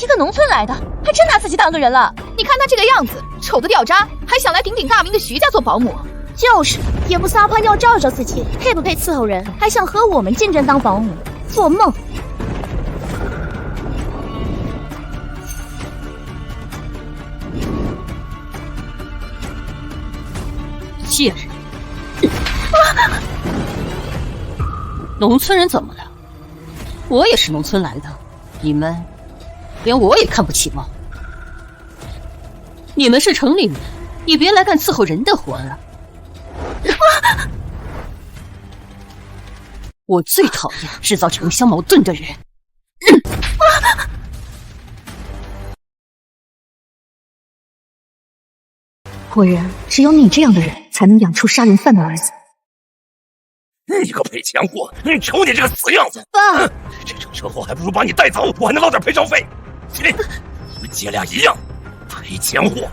一个农村来的，还真拿自己当个人了。你看他这个样子，丑的掉渣，还想来鼎鼎大名的徐家做保姆？就是，也不撒泡尿照照自己，配不配伺候人，还想和我们竞争当保姆，做梦！贱人！农村人怎么了？我也是农村来的，你们连我也看不起吗？你们是城里人，你别来干伺候人的活了。我最讨厌制造城乡矛盾的人。果然，只有你这样的人才能养出杀人犯的儿子。你个赔钱货！瞅你这个死样子！爸，这场车祸还不如把你带走，我还能捞点赔偿费。你们姐俩一样，赔钱货！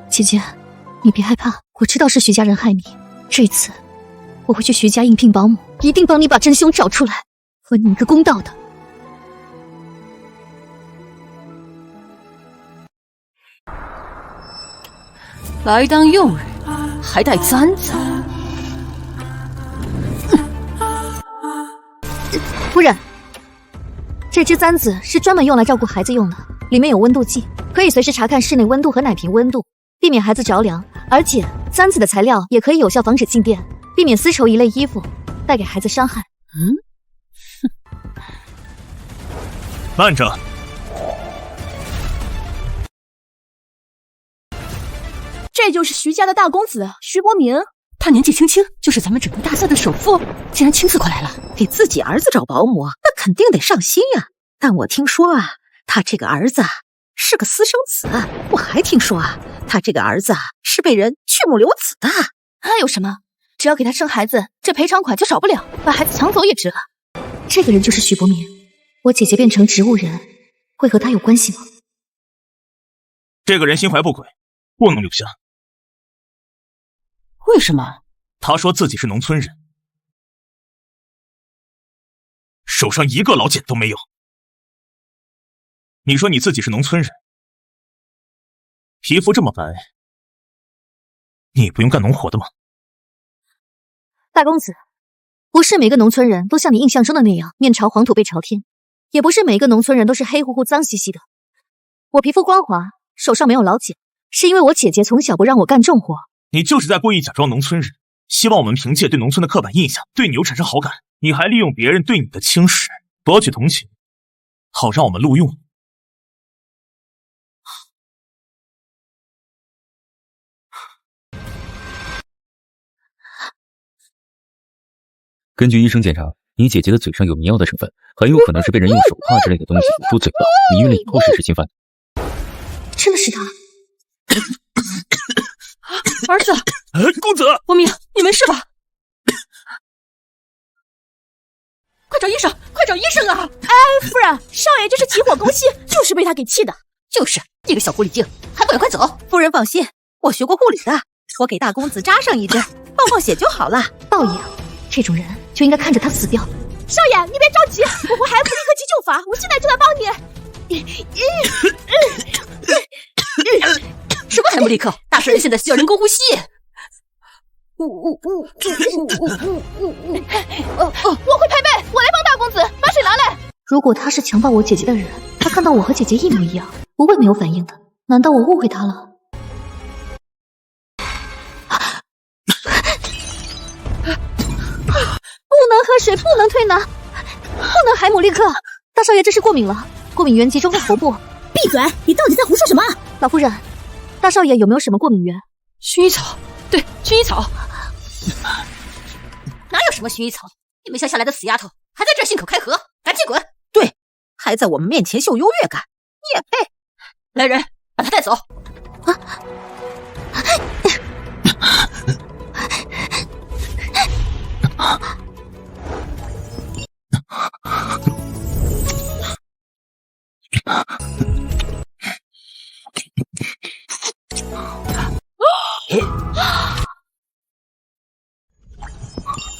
姐姐，你别害怕，我知道是徐家人害你。这次我会去徐家应聘保姆，一定帮你把真凶找出来，还你一个公道的。来当佣人，还带簪子。夫人，这只簪子是专门用来照顾孩子用的，里面有温度计，可以随时查看室内温度和奶瓶温度，避免孩子着凉。而且簪子的材料也可以有效防止静电，避免丝绸一类衣服带给孩子伤害。慢着！这就是徐家的大公子徐伯明，他年纪轻轻就是咱们整个大赛的首富，竟然亲自过来了。给自己儿子找保姆，那肯定得上心呀。但我听说啊，他这个儿子是个私生子，我还听说啊，他这个儿子是被人去母留子的。那有什么？只要给他生孩子，这赔偿款就少不了，把孩子抢走也值了。这个人就是徐伯明，我姐姐变成植物人，会和他有关系吗？这个人心怀不轨，不能留下。为什么？他说自己是农村人，手上一个老茧都没有。你说你自己是农村人，皮肤这么白，你不用干农活的吗？大公子，不是每个农村人都像你印象中的那样面朝黄土背朝天，也不是每个农村人都是黑乎乎脏兮兮的。我皮肤光滑，手上没有老茧，是因为我姐姐从小不让我干重活。你就是在故意假装农村人，希望我们凭借对农村的刻板印象对你又产生好感，你还利用别人对你的轻视博取同情，好让我们录用。根据医生检查，你姐姐的嘴上有迷药的成分，很有可能是被人用手帕之类的东西捂住嘴巴，你晕了以后实施侵犯。真的是他。儿子，公子，伯明，你没事吧？快找医生，快找医生啊！哎，夫人，少爷这是急火攻心，就是被他给气的。就是一个小狐狸精，还不赶快走！夫人放心，我学过护理的，我给大公子扎上一针，放血就好了。道义啊，这种人就应该看着他死掉。少爷，你别着急，我会孩子立刻急救法，我现在就来帮你。什么还不立刻？大少爷现在需要人工呼吸。我会拍背，我来帮大公子把水拿来。如果他是强暴我姐姐的人，他看到我和姐姐一模一样，不会没有反应的。难道我误会他了？不能喝水，不能推拿，不能海姆立克。大少爷这是过敏了，过敏源集中在头部。闭嘴！你到底在胡说什么？老夫人，大少爷有没有什么过敏源？薰衣草，对，薰衣草。哪有什么薰衣草？你们乡下来的死丫头，还在这信口开河，赶紧滚！对，还在我们面前秀优越感，你也配？来人，把他带走。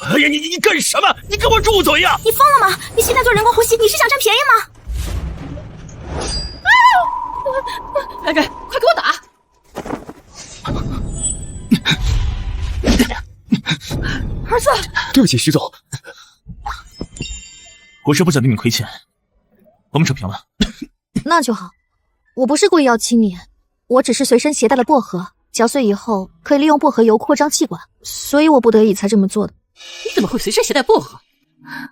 哎呀，你干什么？你给我住嘴呀！你疯了吗？你现在做人工呼吸，你是想占便宜吗？来人，快给我打！儿子，对不起，徐总。我是不想对你亏欠，我们扯平了。那就好，我不是故意要亲你，我只是随身携带了薄荷，嚼碎以后可以利用薄荷油扩张气管，所以我不得已才这么做的。你怎么会随身携带薄荷？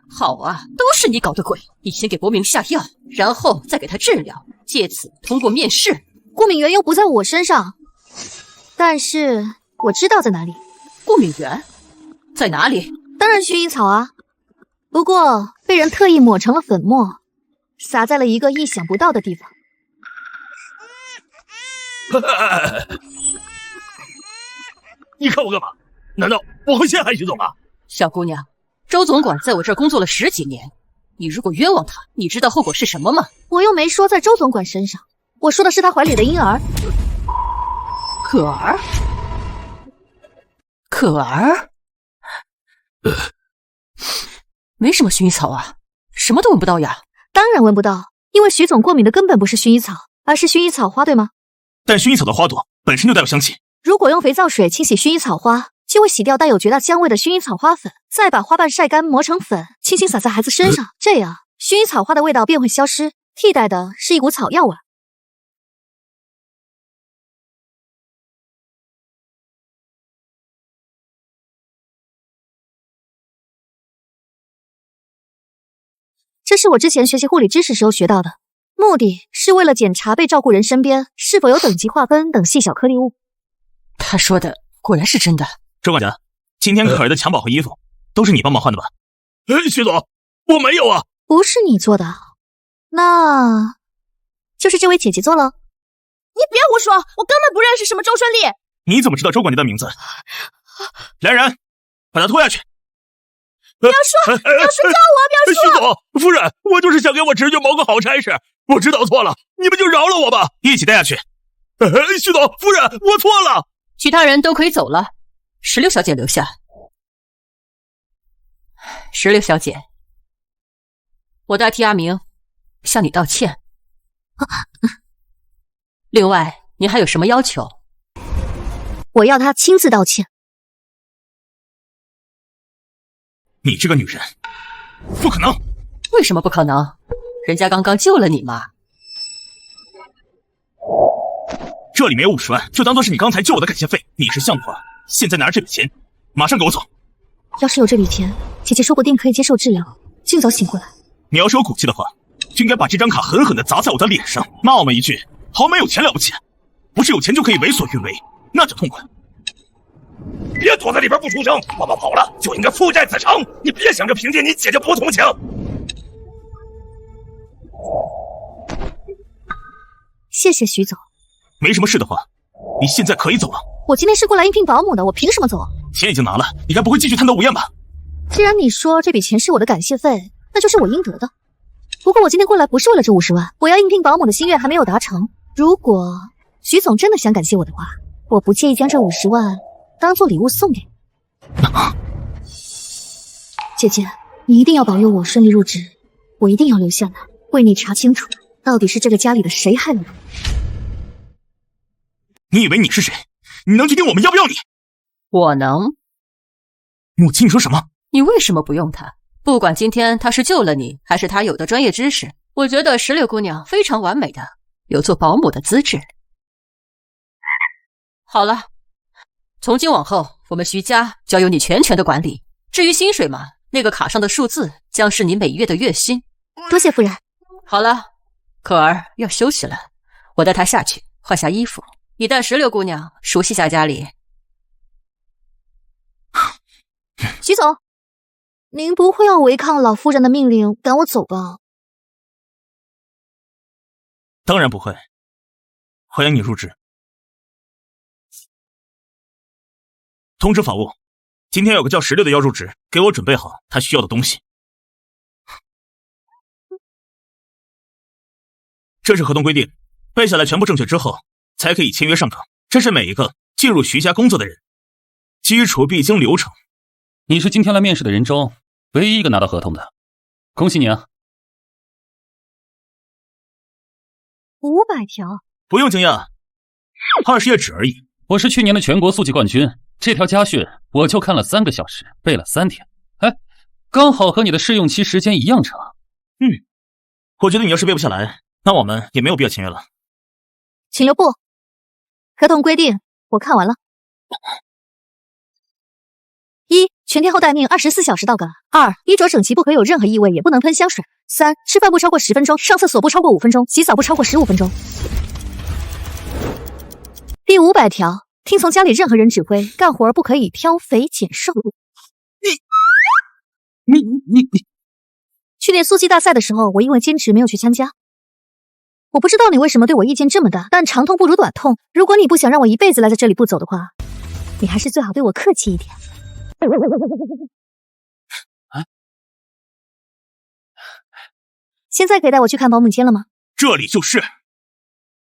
好啊，都是你搞的鬼！你先给伯明下药，然后再给他治疗，借此通过面试。过敏源又不在我身上，但是我知道在哪里。过敏源在哪里？当然薰衣草啊，不过被人特意抹成了粉末，撒在了一个意想不到的地方。你看我干嘛？难道我会陷害徐总啊？小姑娘，周总管在我这儿工作了10几年，你如果冤枉他，你知道后果是什么吗？我又没说在周总管身上，我说的是他怀里的婴儿。可儿？可儿？没什么薰衣草啊，什么都闻不到呀。当然闻不到，因为徐总过敏的根本不是薰衣草，而是薰衣草花，对吗？但薰衣草的花朵本身就带有香气。如果用肥皂水清洗薰衣草花，就会洗掉带有绝大香味的薰衣草花粉，再把花瓣晒干磨成粉，轻轻撒在孩子身上，这样薰衣草花的味道便会消失，替代的是一股草药味。这是我之前学习护理知识时候学到的，目的是为了检查被照顾人身边是否有等级划分等细小颗粒物。他说的果然是真的。周管家，今天可儿的襁褓和衣服都是你帮忙换的吧？徐总，我没有啊。不是你做的，那就是这位姐姐做了。你别胡说，我根本不认识什么周顺利。你怎么知道周管家的名字？来人，把他拖下去。表叔，表叔叫我，表叔。徐总，夫人，我就是想给我侄女谋个好差事，我知道错了，你们就饶了我吧。一起带下去。徐总，夫人，我错了。其他人都可以走了，石榴小姐留下。石榴小姐，我代替阿明向你道歉。另外，你还有什么要求？我要他亲自道歉。你这个女人，不可能！为什么不可能？人家刚刚救了你嘛。这里面有50万，就当做是你刚才救我的感谢费。你是项目啊，现在拿着这笔钱，马上给我走。要是有这笔钱，姐姐说不定可以接受治疗，尽早醒过来。你要是有骨气的话，就应该把这张卡狠狠地砸在我的脸上，骂我们一句豪门有钱了不起，不是有钱就可以为所欲为，那就痛快。别躲在里边不出声，爸爸跑了就应该负债子偿。你别想着凭借你姐姐博同情。谢谢徐总。没什么事的话，你现在可以走了。我今天是过来应聘保姆的，我凭什么走？钱已经拿了，你该不会继续贪得无厌吧？既然你说这笔钱是我的感谢费，那就是我应得的。不过我今天过来不是为了这50万，我要应聘保姆的心愿还没有达成。如果徐总真的想感谢我的话，我不介意将这50万当做礼物送给你。姐姐，你一定要保佑我顺利入职，我一定要留下来为你查清楚，到底是这个家里的谁害了我。你以为你是谁？你能决定我们要不要你？我能。母亲，你说什么？你为什么不用他？不管今天他是救了你，还是他有的专业知识，我觉得石榴姑娘非常完美的有做保姆的资质。好了，从今往后，我们徐家交由你全权的管理。至于薪水嘛，那个卡上的数字将是你每月的月薪。多谢夫人。好了，可儿要休息了，我带她下去换下衣服。你带石榴姑娘熟悉下家里。徐总，您不会要违抗老夫人的命令赶我走吧？当然不会，欢迎你入职。通知法务，今天有个叫石榴的要入职，给我准备好他需要的东西。这是合同规定，背下来全部正确之后才可以签约上岗。这是每一个进入徐家工作的人基础必经流程，你是今天来面试的人中唯一一个拿到合同的，恭喜你啊！500条，不用惊讶，20页纸而已。我是去年的全国速记冠军，这条家训我就看了3个小时，背了3天。哎，刚好和你的试用期时间一样长。我觉得你要是背不下来，那我们也没有必要签约了。请留步。合同规定我看完了。1. 全天候待命，24小时到岗。2. 衣着整齐，不可有任何异味，也不能喷香水。3. 吃饭不超过10分钟，上厕所不超过5分钟，洗澡不超过15分钟。第500条，听从家里任何人指挥，干活不可以挑肥拣瘦。你去年速记大赛的时候，我因为兼职没有去参加。我不知道你为什么对我意见这么大，但长痛不如短痛。如果你不想让我一辈子赖在这里不走的话，你还是最好对我客气一点。现在可以带我去看保姆间了吗？这里就是。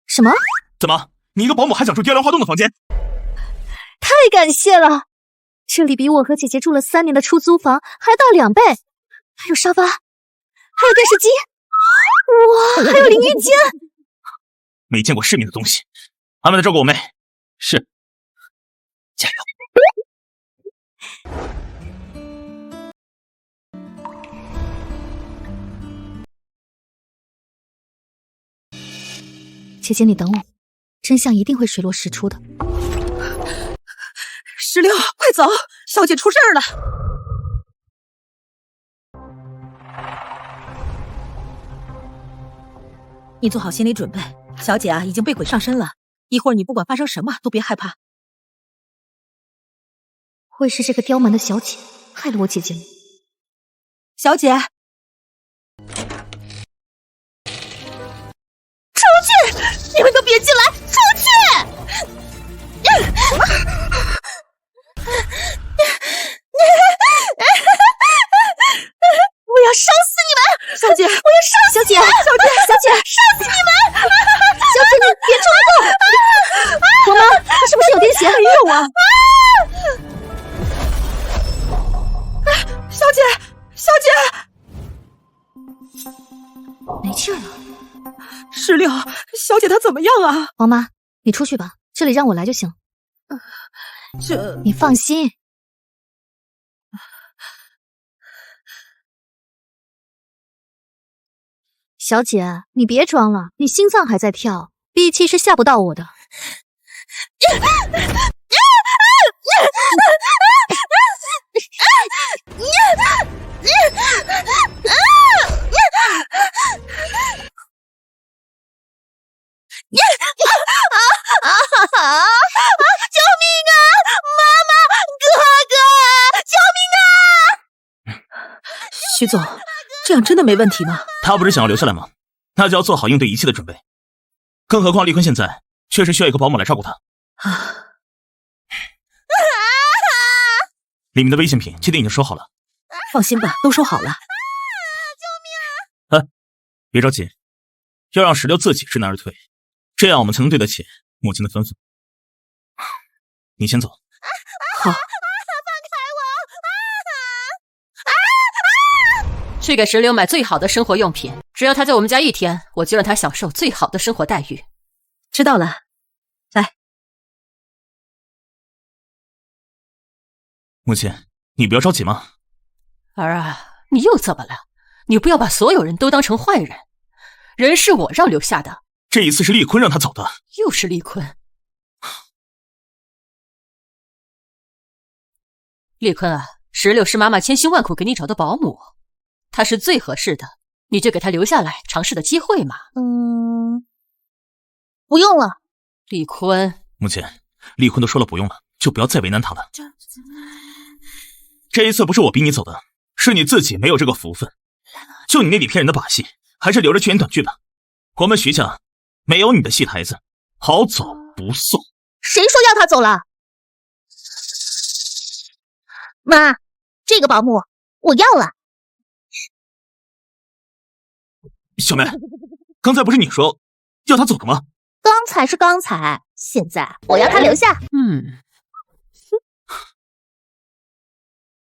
什么？怎么，你一个保姆还想住雕梁画栋的房间？太感谢了，这里比我和姐姐住了3年的出租房还大2倍，还有沙发，还有电视机，哇，还有淋浴间。没见过世面的东西，安排的照顾我妹。是，加油。姐姐，你等我，真相一定会水落石出的。石榴，快走，小姐出事儿了。你做好心理准备，小姐啊已经被鬼上身了，一会儿你不管发生什么都别害怕。会是这个刁蛮的小姐害了我姐姐吗？小姐，出去！你们都别进来！出去！我要烧死你们！小姐，我要烧死你们！小姐，烧死你们！小姐，你别冲动！婆妈，她是不是有癫痫？没有啊！小姐，小姐，没气儿了。石榴，小姐她怎么样啊？王妈，你出去吧，这里让我来就行。你放心。小姐，你别装了，你心脏还在跳，闭气是吓不到我的。救命啊！妈妈，哥哥，救命啊！徐总，这样真的没问题吗？他不是想要留下来吗？那就要做好应对一切的准备。更何况丽坤现在确实需要一个保姆来照顾他。里面的危险品记得已经收好了。放心吧，都收好了。救命啊！别着急，要让石榴自己知难而退，这样我们才能对得起母亲的吩咐。你先走。好。去给石榴买最好的生活用品，只要他在我们家1天，我就让他享受最好的生活待遇。知道了。来，母亲，你不要着急嘛。儿啊，你又怎么了？你不要把所有人都当成坏人。人是我让留下的。这一次是丽坤让他走的。又是丽坤。丽坤啊，石榴是妈妈千辛万苦给你找的保姆，她是最合适的，你就给她留下来尝试的机会嘛。不用了。丽坤，母亲，丽坤都说了不用了，就不要再为难她了。这一次不是我逼你走的，是你自己没有这个福分。就你那里骗人的把戏，还是留着去演短剧吧。我们徐家没有你的戏台子，好走不送。谁说要他走了？妈，这个保姆我要了。小梅，刚才不是你说要他走的吗？刚才是刚才，现在我要他留下。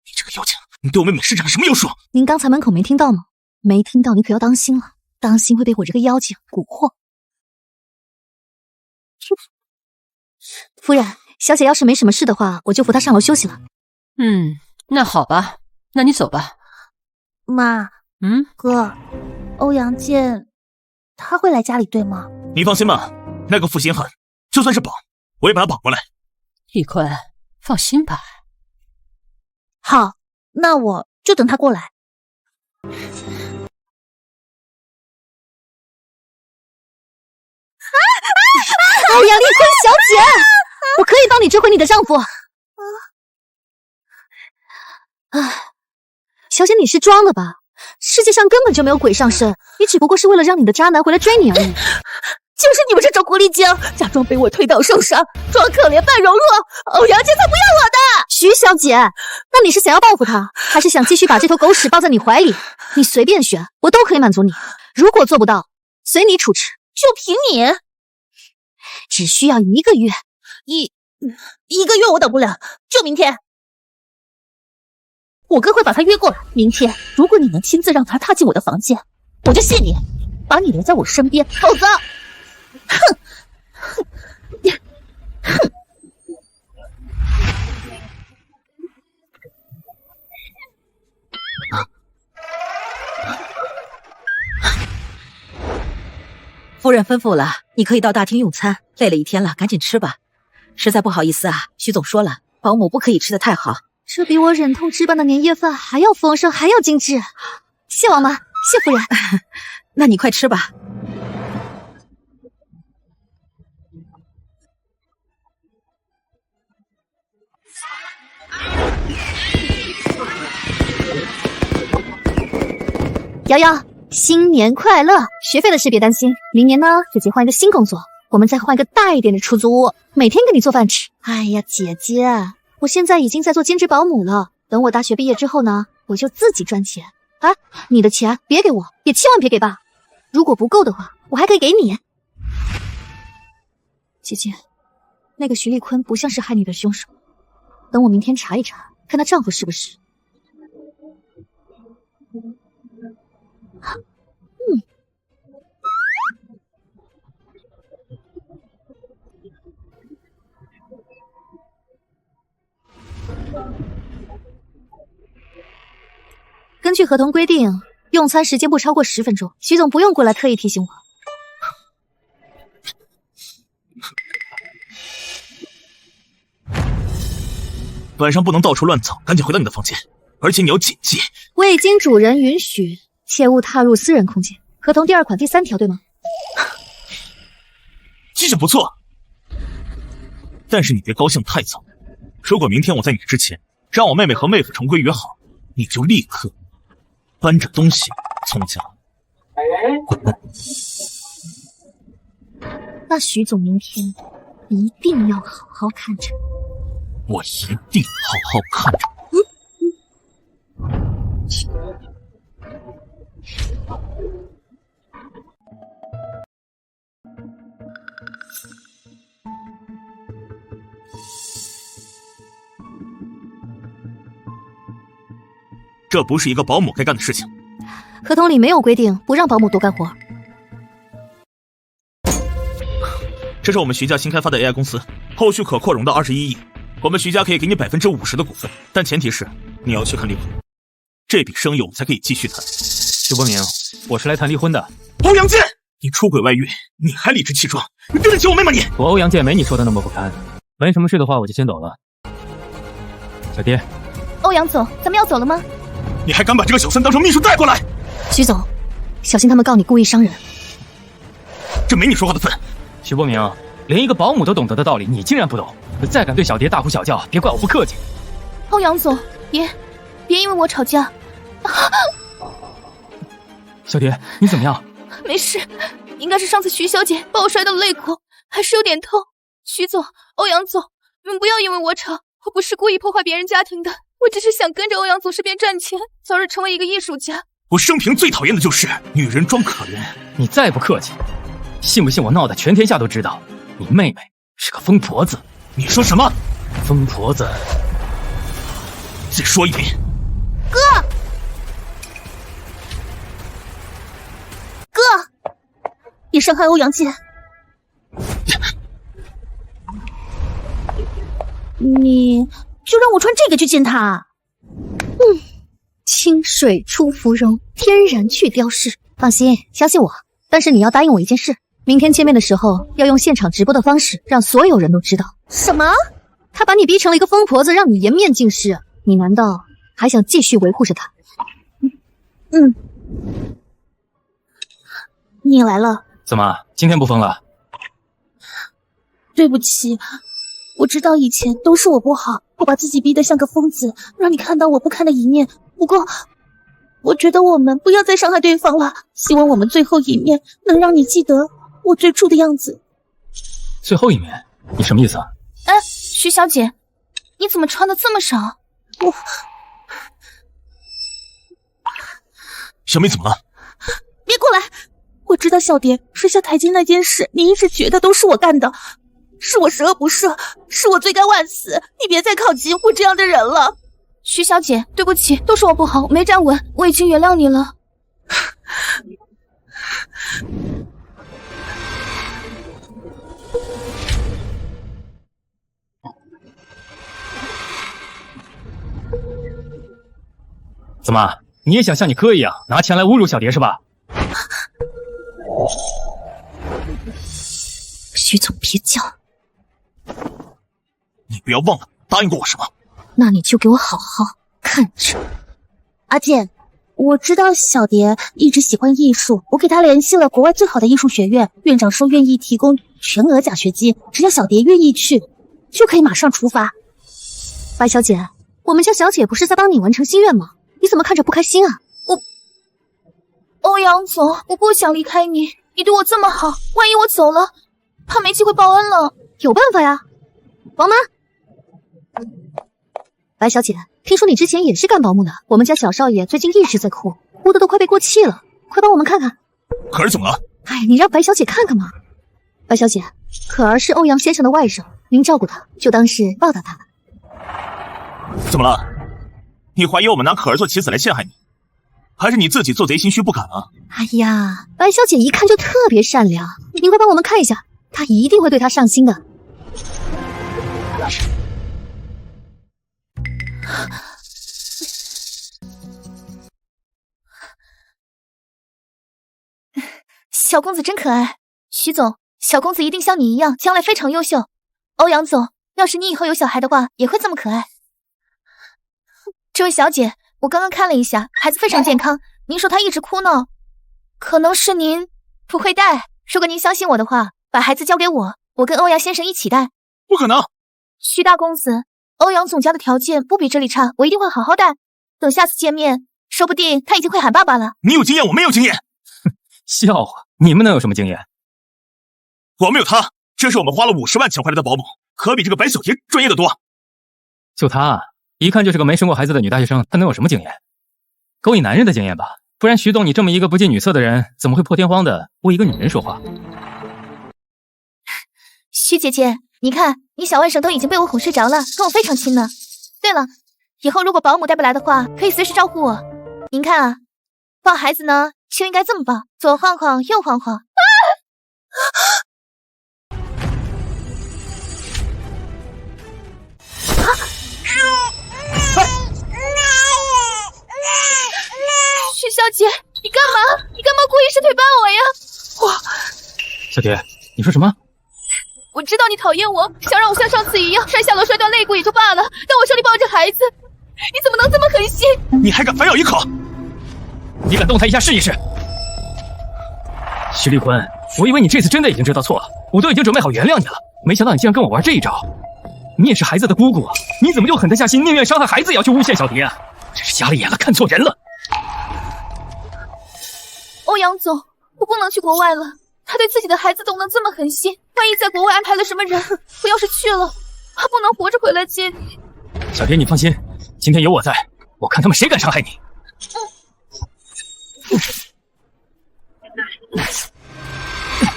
你这个个妖精，你对我妹妹施展了什么妖术？您刚才门口没听到吗？没听到，你可要当心了，当心会被我这个妖精蛊惑。夫人，小姐要是没什么事的话，我就扶她上楼休息了。那好吧，那你走吧。妈，哥，欧阳剑他会来家里对吗？你放心吧，那个负心汉就算是绑，我也把他绑过来。易坤，放心吧。好，那我就等他过来。欧阳丽坤小姐，我可以帮你追回你的丈夫。小姐，你是装的吧？世界上根本就没有鬼上身，你只不过是为了让你的渣男回来追你而已。就是你们这种狐狸精，假装被我推倒受伤，装可怜扮柔弱，欧阳剑才不要我的。徐小姐，那你是想要报复他，还是想继续把这头狗屎抱在你怀里？你随便选，我都可以满足你。如果做不到，随你处置。就凭你？只需要1个月。一个月我等不了，就明天。我哥会把他约过来，明天如果你能亲自让他踏进我的房间，我就信你，把你留在我身边，否则，哼！夫人吩咐了，你可以到大厅用餐。累了一天了，赶紧吃吧。实在不好意思啊，徐总说了，保姆不可以吃得太好。这比我忍痛置办的年夜饭还要丰盛，还要精致。谢王妈，谢夫人。那你快吃吧。瑶瑶，新年快乐！学费的事别担心，明年呢，姐姐换一个新工作，我们再换一个大一点的出租屋，每天给你做饭吃。哎呀，姐姐，我现在已经在做兼职保姆了，等我大学毕业之后呢，我就自己赚钱。啊，你的钱别给我，也千万别给爸。如果不够的话，我还可以给你。姐姐，那个徐立坤不像是害你的凶手，等我明天查一查，看他丈夫是不是。根据合同规定，用餐时间不超过10分钟。徐总不用过来特意提醒我。晚上不能到处乱走，赶紧回到你的房间，而且你要谨记，未经主人允许，切勿踏入私人空间。合同第2款第3条，对吗？记性不错，但是你别高兴太早。如果明天我在你之前让我妹妹和妹夫重归于好，你就立刻搬着东西从家滚蛋。那徐总明天一定要好好看着。我一定好好看着。这不是一个保姆该干的事情。合同里没有规定不让保姆多干活。这是我们徐家新开发的 AI 公司，后续可扩容到21亿。我们徐家可以给你50%的股份，但前提是你要去看离婚，这笔生意我们才可以继续谈。徐伯明，我是来谈离婚的。欧阳剑，你出轨外遇，你还理直气壮，你对得起我妹吗你？我欧阳剑没你说的那么不堪。没什么事的话，我就先走了。小爹，欧阳总，咱们要走了吗？你还敢把这个小三当成秘书带过来？徐总，小心他们告你故意伤人。这没你说话的份。徐伯明，连一个保姆都懂得的道理，你竟然不懂！再敢对小蝶大呼小叫，别怪我不客气。欧阳总，别因为我吵架。小蝶，你怎么样？没事，应该是上次徐小姐把我摔到了肋骨，还是有点痛。徐总，欧阳总，你们不要因为我吵，我不是故意破坏别人家庭的，我只是想跟着欧阳总身边赚钱，早日成为一个艺术家。我生平最讨厌的就是女人装可怜。你再不客气，信不信我闹得全天下都知道，你妹妹是个疯婆子。你说什么？疯婆子。再说一遍，别伤害欧阳剑。你就让我穿这个去见他？清水出芙蓉，天然去雕饰。放心，相信我。但是你要答应我一件事，明天见面的时候要用现场直播的方式，让所有人都知道。什么？他把你逼成了一个疯婆子，让你颜面尽失，你难道还想继续维护着他？你也来了？怎么今天不疯了？对不起，我知道以前都是我不好，我把自己逼得像个疯子，让你看到我不堪的一面。不过，我觉得我们不要再伤害对方了。希望我们最后一面能让你记得我最初的样子。最后一面？你什么意思啊？哎，徐小姐，你怎么穿的这么少？小妹怎么了？别过来！我知道小蝶摔下台阶那件事，你一直觉得都是我干的，是我十恶不赦，是我罪该万死。你别再靠近我这样的人了。徐小姐，对不起，都是我不好，我没站稳，我已经原谅你了。怎么，你也想像你哥一样拿钱来侮辱小蝶是吧？徐总，别叫！你不要忘了答应过我什么？那你就给我好好看着。阿健，我知道小蝶一直喜欢艺术，我给她联系了国外最好的艺术学院，院长说愿意提供全额奖学金，只要小蝶愿意去，就可以马上出发。白小姐，我们家小姐不是在帮你完成心愿吗？你怎么看着不开心啊？欧阳总，我不想离开你，你对我这么好，万一我走了，怕没机会报恩了。有办法呀，王妈。白小姐，听说你之前也是干保姆的，我们家小少爷最近一直在哭，哭的都快被过气了，快帮我们看看。可儿怎么了？哎，你让白小姐看看嘛。白小姐，可儿是欧阳先生的外甥，您照顾她，就当是报答她了。怎么了？你怀疑我们拿可儿做棋子来陷害你，还是你自己做贼心虚不敢啊？哎呀，白小姐一看就特别善良，您快帮我们看一下，她一定会对她上心的。小公子真可爱，徐总，小公子一定像你一样，将来非常优秀。欧阳总，要是你以后有小孩的话，也会这么可爱。这位小姐，我刚刚看了一下，孩子非常健康。您说他一直哭闹，可能是您不会带。如果您相信我的话，把孩子交给我，我跟欧阳先生一起带。不可能！徐大公子，欧阳总家的条件不比这里差，我一定会好好带。等下次见面，说不定他已经会喊爸爸了。你有经验，我没有经验。笑话，你们能有什么经验？我们有他，这是我们花了50万请回来的保姆，可比这个白小蝶专业的多。就他，一看就是个没生过孩子的女大学生，她能有什么经验？勾引男人的经验吧，不然徐总你这么一个不近女色的人，怎么会破天荒的为一个女人说话？徐姐姐，你看，你小外甥都已经被我哄睡着了，跟我非常亲呢。对了，以后如果保姆带不来的话，可以随时招呼我。您看啊，抱孩子呢，就应该这么抱，左晃晃，右晃晃。徐小姐，你干嘛？你干嘛故意是腿绊我呀？小蝶，你说什么？我知道你讨厌我，想让我像上次一样摔下楼摔断肋骨也就罢了，但我手里抱着孩子，你怎么能这么狠心？你还敢反咬一口？你敢动他一下试一试？徐立坤，我以为你这次真的已经知道错了，我都已经准备好原谅你了，没想到你竟然跟我玩这一招。你也是孩子的姑姑，你怎么就狠得下心，宁愿伤害孩子也要去诬陷小蝶啊？真是瞎了眼了，看错人了。欧阳总，我不能去国外了。他对自己的孩子怎么能这么狠心？万一在国外安排了什么人，我要是去了，他不能活着回来接你。小蝶，你放心，今天有我在，我看他们谁敢伤害你。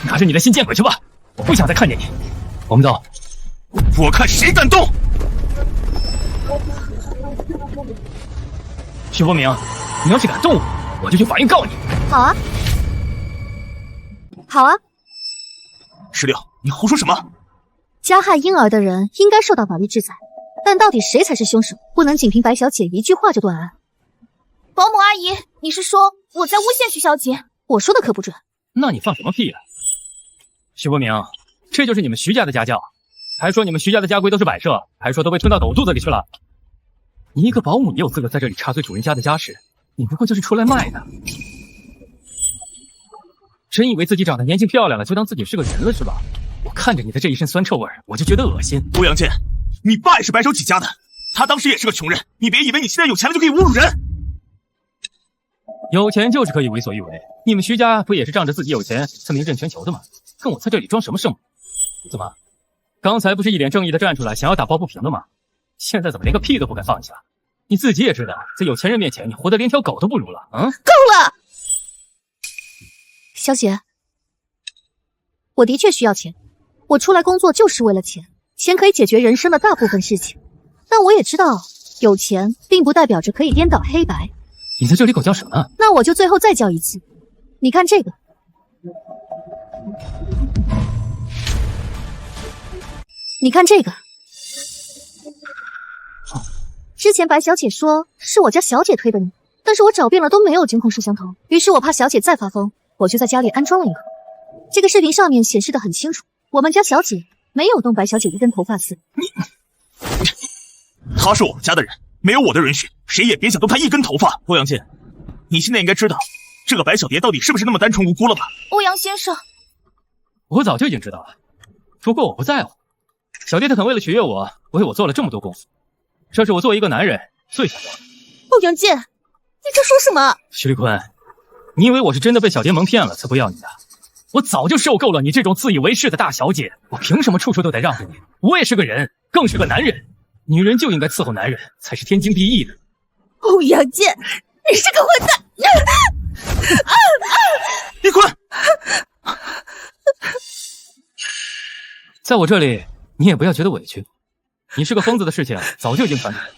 拿着你的心见鬼去吧，我不想再看见你。我们走。我看谁敢动！徐伯明，你要是敢动我，我就去法院告你。好啊。好啊。石榴，你胡说什么？加害婴儿的人应该受到法律制裁，但到底谁才是凶手，不能仅凭白小姐一句话就断案。保姆阿姨，你是说我在诬陷徐小姐？我说的可不准。那你放什么屁啊？徐国明，这就是你们徐家的家教，还说你们徐家的家规都是摆设，还说都被吞到狗肚子里去了。你一个保姆也有资格在这里插嘴主人家的家事？你不过就是出来卖的。真以为自己长得年轻漂亮了，就当自己是个人了是吧？我看着你的这一身酸臭味，我就觉得恶心。欧阳健，你爸也是白手起家的，他当时也是个穷人，你别以为你现在有钱了就可以侮辱人。有钱就是可以为所欲为，你们徐家不也是仗着自己有钱才名震全球的吗？跟我在这里装什么圣母？怎么，刚才不是一脸正义的站出来想要打抱不平的吗？现在怎么连个屁都不敢放一下？你自己也知道，在有钱人面前，你活得连条狗都不如了。够了！小姐，我的确需要钱，我出来工作就是为了钱，钱可以解决人生的大部分事情。但我也知道，有钱并不代表着可以颠倒黑白。你在这里狗叫什么？那我就最后再叫一次，你看这个。你看这个。之前白小姐说是我家小姐推的你，但是我找遍了都没有监控摄像头，于是我怕小姐再发疯，我就在家里安装了一个。这个视频上面显示的很清楚，我们家小姐没有动白小姐一根头发丝。他是我们家的人，没有我的允许，谁也别想动他一根头发。欧阳健，你现在应该知道这个白小蝶到底是不是那么单纯无辜了吧？欧阳先生，我早就已经知道了，不过我不在乎。小蝶她肯为了取悦我，为我做了这么多功夫，这是我作为一个男人最想要的。欧阳健，你这说什么？徐立坤，你以为我是真的被小蝶蒙骗了才不要你的？我早就受够了你这种自以为是的大小姐，我凭什么处处都得让着你？我也是个人，更是个男人，女人就应该伺候男人，才是天经地义的。欧阳健，你是个混蛋！立坤，在我这里，你也不要觉得委屈。你是个疯子的事情早就已经传出来了。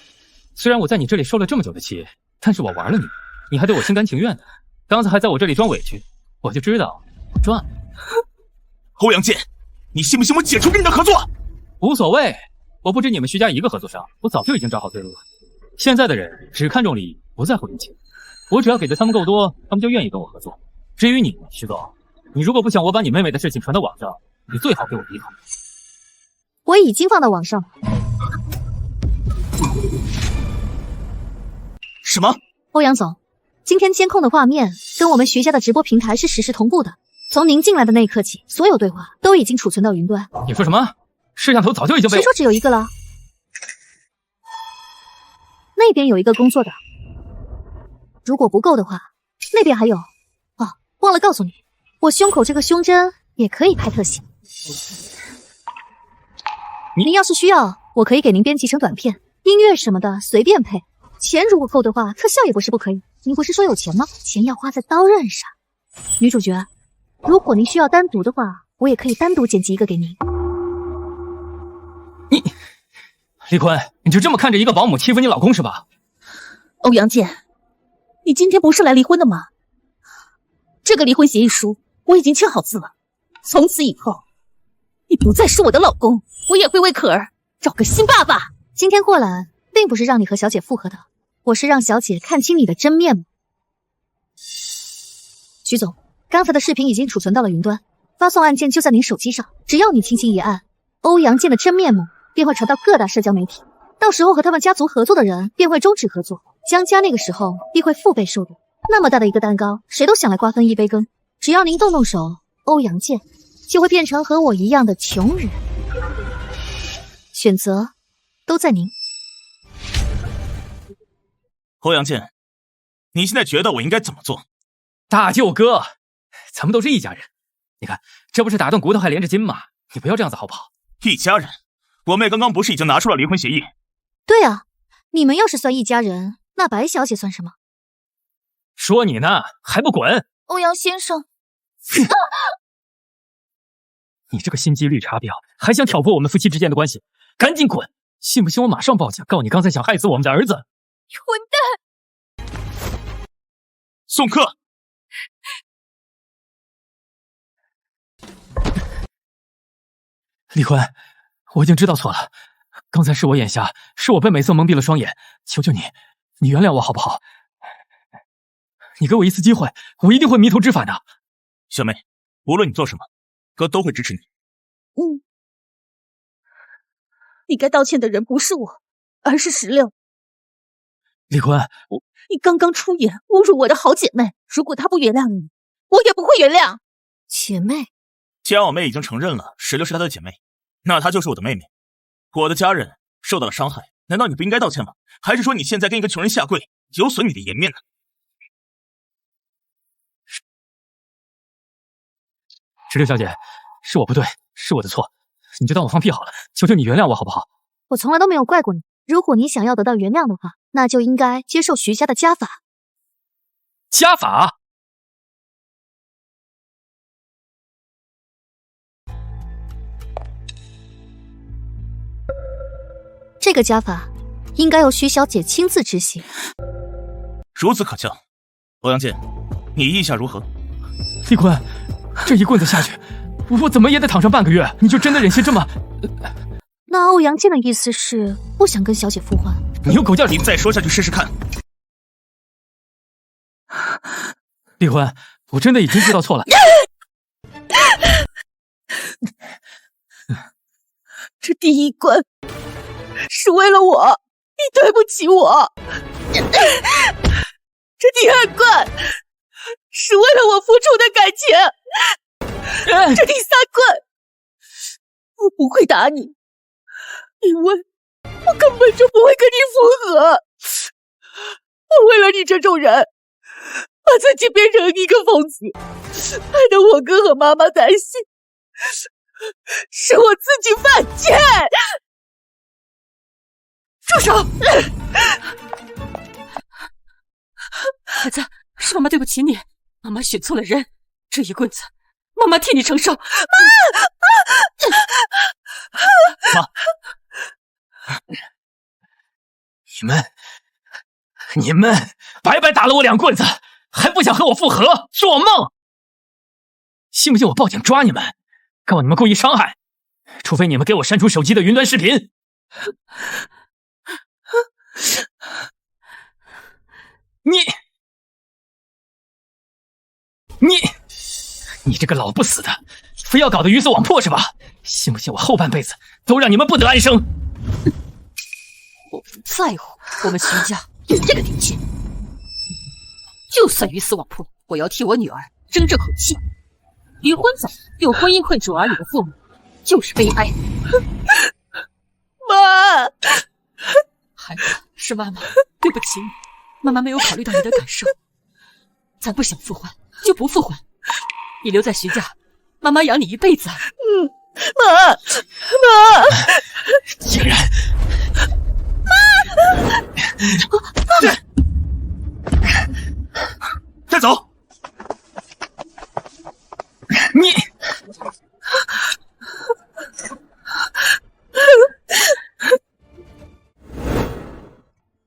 虽然我在你这里受了这么久的气，但是我玩了你，你还对我心甘情愿的。刚才还在我这里装委屈，我就知道我赚了。欧阳健，你信不信我解除跟你的合作？无所谓，我不止你们徐家一个合作商，我早就已经找好对路了。现在的人只看重利益，不在乎人情。我只要给的他们够多，他们就愿意跟我合作。至于你，徐总，你如果不想我把你妹妹的事情传到网上，你最好给我离开。我已经放到网上了。什么？欧阳总，今天监控的画面跟我们徐家的直播平台是实时同步的。从您进来的那一刻起，所有对话都已经储存到云端。你说什么？摄像头早就已经被……谁说只有一个了？那边有一个工作的，如果不够的话，那边还有。哦，忘了告诉你，我胸口这个胸针也可以拍特写。您要是需要，我可以给您编辑成短片、音乐什么的，随便配。钱如果够的话，特效也不是不可以。您不是说有钱吗？钱要花在刀刃上。女主角，如果您需要单独的话，我也可以单独剪辑一个给您。李坤，你就这么看着一个保姆欺负你老公是吧？欧阳健，你今天不是来离婚的吗？这个离婚协议书我已经签好字了，从此以后，你不再是我的老公，我也会为可儿找个新爸爸。今天过来，并不是让你和小姐复合的，我是让小姐看清你的真面目。徐总，刚才的视频已经储存到了云端，发送按键就在您手机上，只要你轻轻一按，欧阳健的真面目便会传到各大社交媒体，到时候和他们家族合作的人便会终止合作，江家那个时候必会腹背受辱。那么大的一个蛋糕，谁都想来瓜分一杯羹。只要您动动手，欧阳健就会变成和我一样的穷人。选择都在您。欧阳健，你现在觉得我应该怎么做？大舅哥，咱们都是一家人，你看这不是打断骨头还连着筋吗？你不要这样子好不好？一家人？我妹刚刚不是已经拿出了离婚协议？对啊，你们要是算一家人，那白小姐算什么？说你呢，还不滚！欧阳先生，你这个心机绿茶婊，还想挑拨我们夫妻之间的关系，赶紧滚！信不信我马上报警，告你刚才想害死我们的儿子！混蛋！送客。李坤，我已经知道错了，刚才是我眼瞎，是我被美色蒙蔽了双眼，求求你，你原谅我好不好？你给我一次机会，我一定会迷途知返的。小妹，无论你做什么，哥都会支持你。你该道歉的人不是我，而是16。李坤，你刚刚出言侮辱我的好姐妹，如果她不原谅你，我也不会原谅。姐妹，既然我妹已经承认了16是她的姐妹，那她就是我的妹妹。我的家人受到了伤害，难道你不应该道歉吗？还是说你现在跟一个穷人下跪，有损你的颜面呢？16小姐，是我不对，是我的错，你就当我放屁好了，求求你原谅我好不好？我从来都没有怪过你。如果你想要得到原谅的话，那就应该接受徐家的家法。家法？这个家法应该由徐小姐亲自执行。如此可笑，欧阳剑，你意下如何？李坤，这一棍子下去，我怎么也得躺上半个月，你就真的忍心这么……那欧阳剑的意思是不想跟小姐复婚？你有狗叫！你再说下去试试看。李坤，我真的已经知道错了。这第一关是为了我，你对不起我。这第二关是为了我付出的感情。这第三关我不会打你，因为我根本就不会跟你复合。我为了你这种人，把自己变成一个疯子，害得我哥和妈妈担心，是我自己犯贱。住手！孩子，是妈妈对不起你，妈妈选错了人，这一棍子，妈妈替你承受。妈，你们白白打了我2棍子，还不想和我复合，做梦！信不信我报警抓你们，告你们故意伤害？除非你们给我删除手机的云端视频。你这个老不死的，非要搞得鱼死网破是吧？信不信我后半辈子都让你们不得安生？我不在乎我们徐家有这个底气，就算鱼死网破，我要替我女儿争这口气。离婚早，用婚姻困住儿女的父母，就是悲哀。妈，孩子，是妈妈对不起你，妈妈没有考虑到你的感受。咱不想复婚，就不复婚。你留在徐家，妈妈养你一辈子。妈，竟然！带走！你！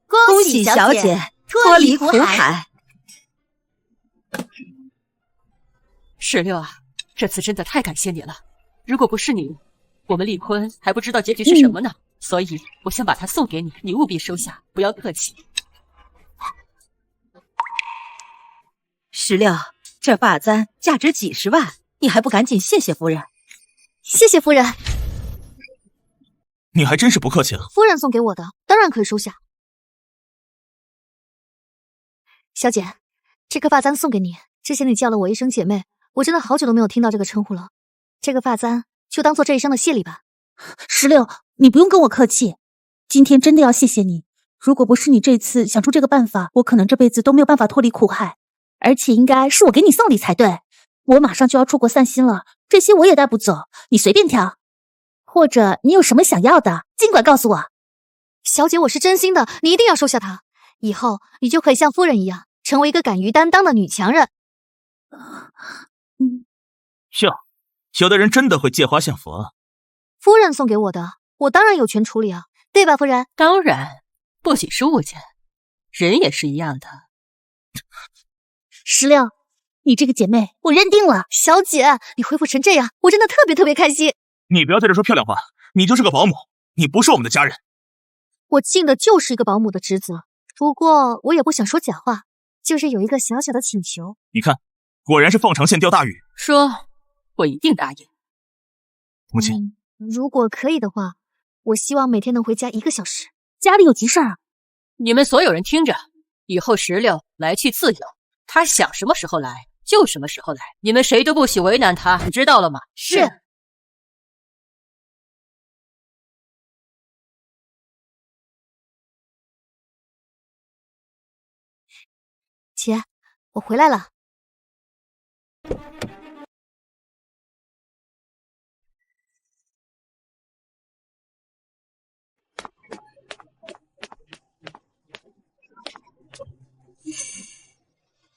恭喜小姐脱离苦海。16啊，这次真的太感谢你了。如果不是你，我们离婚还不知道结局是什么呢。所以我想把它送给你，你务必收下，不要客气。16，这发簪价值几十万，你还不赶紧谢谢夫人？谢谢夫人。你还真是不客气了。夫人送给我的，当然可以收下。小姐，这颗发簪送给你。之前你叫了我一声姐妹，我真的好久都没有听到这个称呼了。这个发簪就当做这一生的谢礼吧。16，你不用跟我客气，今天真的要谢谢你。如果不是你这次想出这个办法，我可能这辈子都没有办法脱离苦海。而且应该是我给你送礼才对。我马上就要出国散心了，这些我也带不走，你随便挑。或者你有什么想要的，尽管告诉我。小姐，我是真心的，你一定要收下它。以后你就可以像夫人一样，成为一个敢于担当的女强人。哟，有的人真的会借花献佛啊。夫人送给我的，我当然有权处理啊，对吧，夫人？当然，不仅是物件，人也是一样的。16，你这个姐妹我认定了。小姐，你恢复成这样，我真的特别开心。你不要在这说漂亮话，你就是个保姆，你不是我们的家人。我尽的就是一个保姆的职责，不过我也不想说假话，就是有一个小小的请求。你看，果然是放长线钓大鱼。说，我一定答应。母亲，如果可以的话，我希望每天能回家1个小时。家里有急事啊！你们所有人听着，以后石榴来去自由，他想什么时候来就什么时候来，你们谁都不许为难他，你知道了吗？是。姐，我回来了。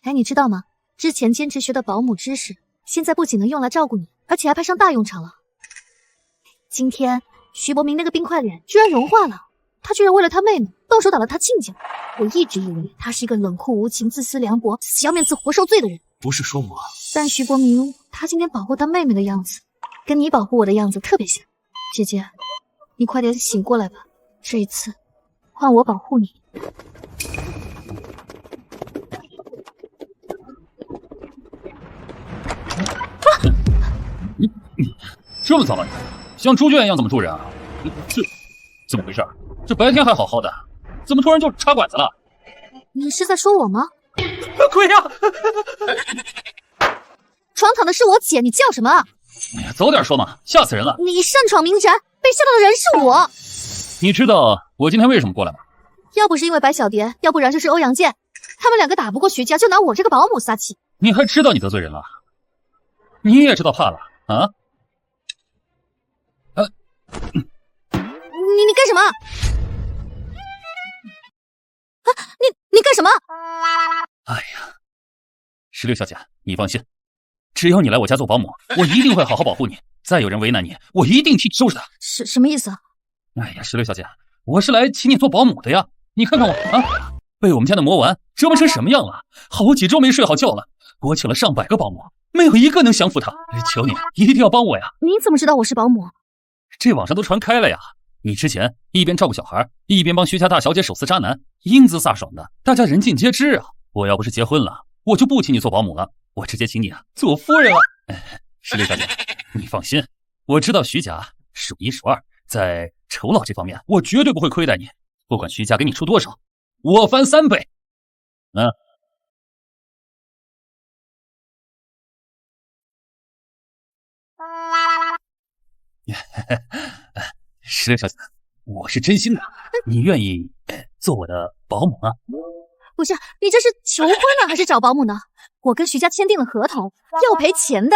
哎，你知道吗？之前坚持学的保姆知识，现在不仅能用来照顾你，而且还派上大用场了。今天徐伯明那个冰块脸居然融化了，他居然为了他妹妹动手打了他亲家。我一直以为他是一个冷酷无情、自私凉薄、死要面子活受罪的人。不是说我，但徐伯明他今天保护他妹妹的样子，跟你保护我的样子特别像。姐姐，你快点醒过来吧，这一次换我保护你。你这么早啊？像猪圈一样怎么住人啊？这怎么回事？这白天还好好的，怎么突然就插管子了？你是在说我吗？鬼呀！床躺的是我姐，你叫什么？哎呀，早点说嘛，吓死人了！你擅闯民宅，被吓到的人是我。你知道我今天为什么过来吗？要不是因为白小蝶，要不然就是欧阳剑，他们2个打不过徐家，就拿我这个保姆撒气。你还知道你得罪人了？你也知道怕了啊？你干什么？啊，你干什么？哎呀，石榴小姐，你放心，只要你来我家做保姆，我一定会好好保护你。再有人为难你，我一定替你收拾他。什么意思啊？哎呀，石榴小姐，我是来请你做保姆的呀。你看看我啊，被我们家的魔丸折磨成什么样了？好几周没睡好觉了。我请了上百个保姆，没有一个能降服他。求你一定要帮我呀！你怎么知道我是保姆？这网上都传开了呀。你之前一边照顾小孩，一边帮徐家大小姐手撕渣男，英姿飒爽的，大家人尽皆知啊。我要不是结婚了，我就不请你做保姆了，我直接请你啊做夫人了。石榴小姐，你放心，我知道徐家数一数二，在酬劳这方面，我绝对不会亏待你。不管徐家给你出多少，我翻3倍。石榴小姐，我是真心的，你愿意做我的保姆吗？不是，你这是求婚呢，还是找保姆呢？我跟徐家签订了合同，要赔钱的。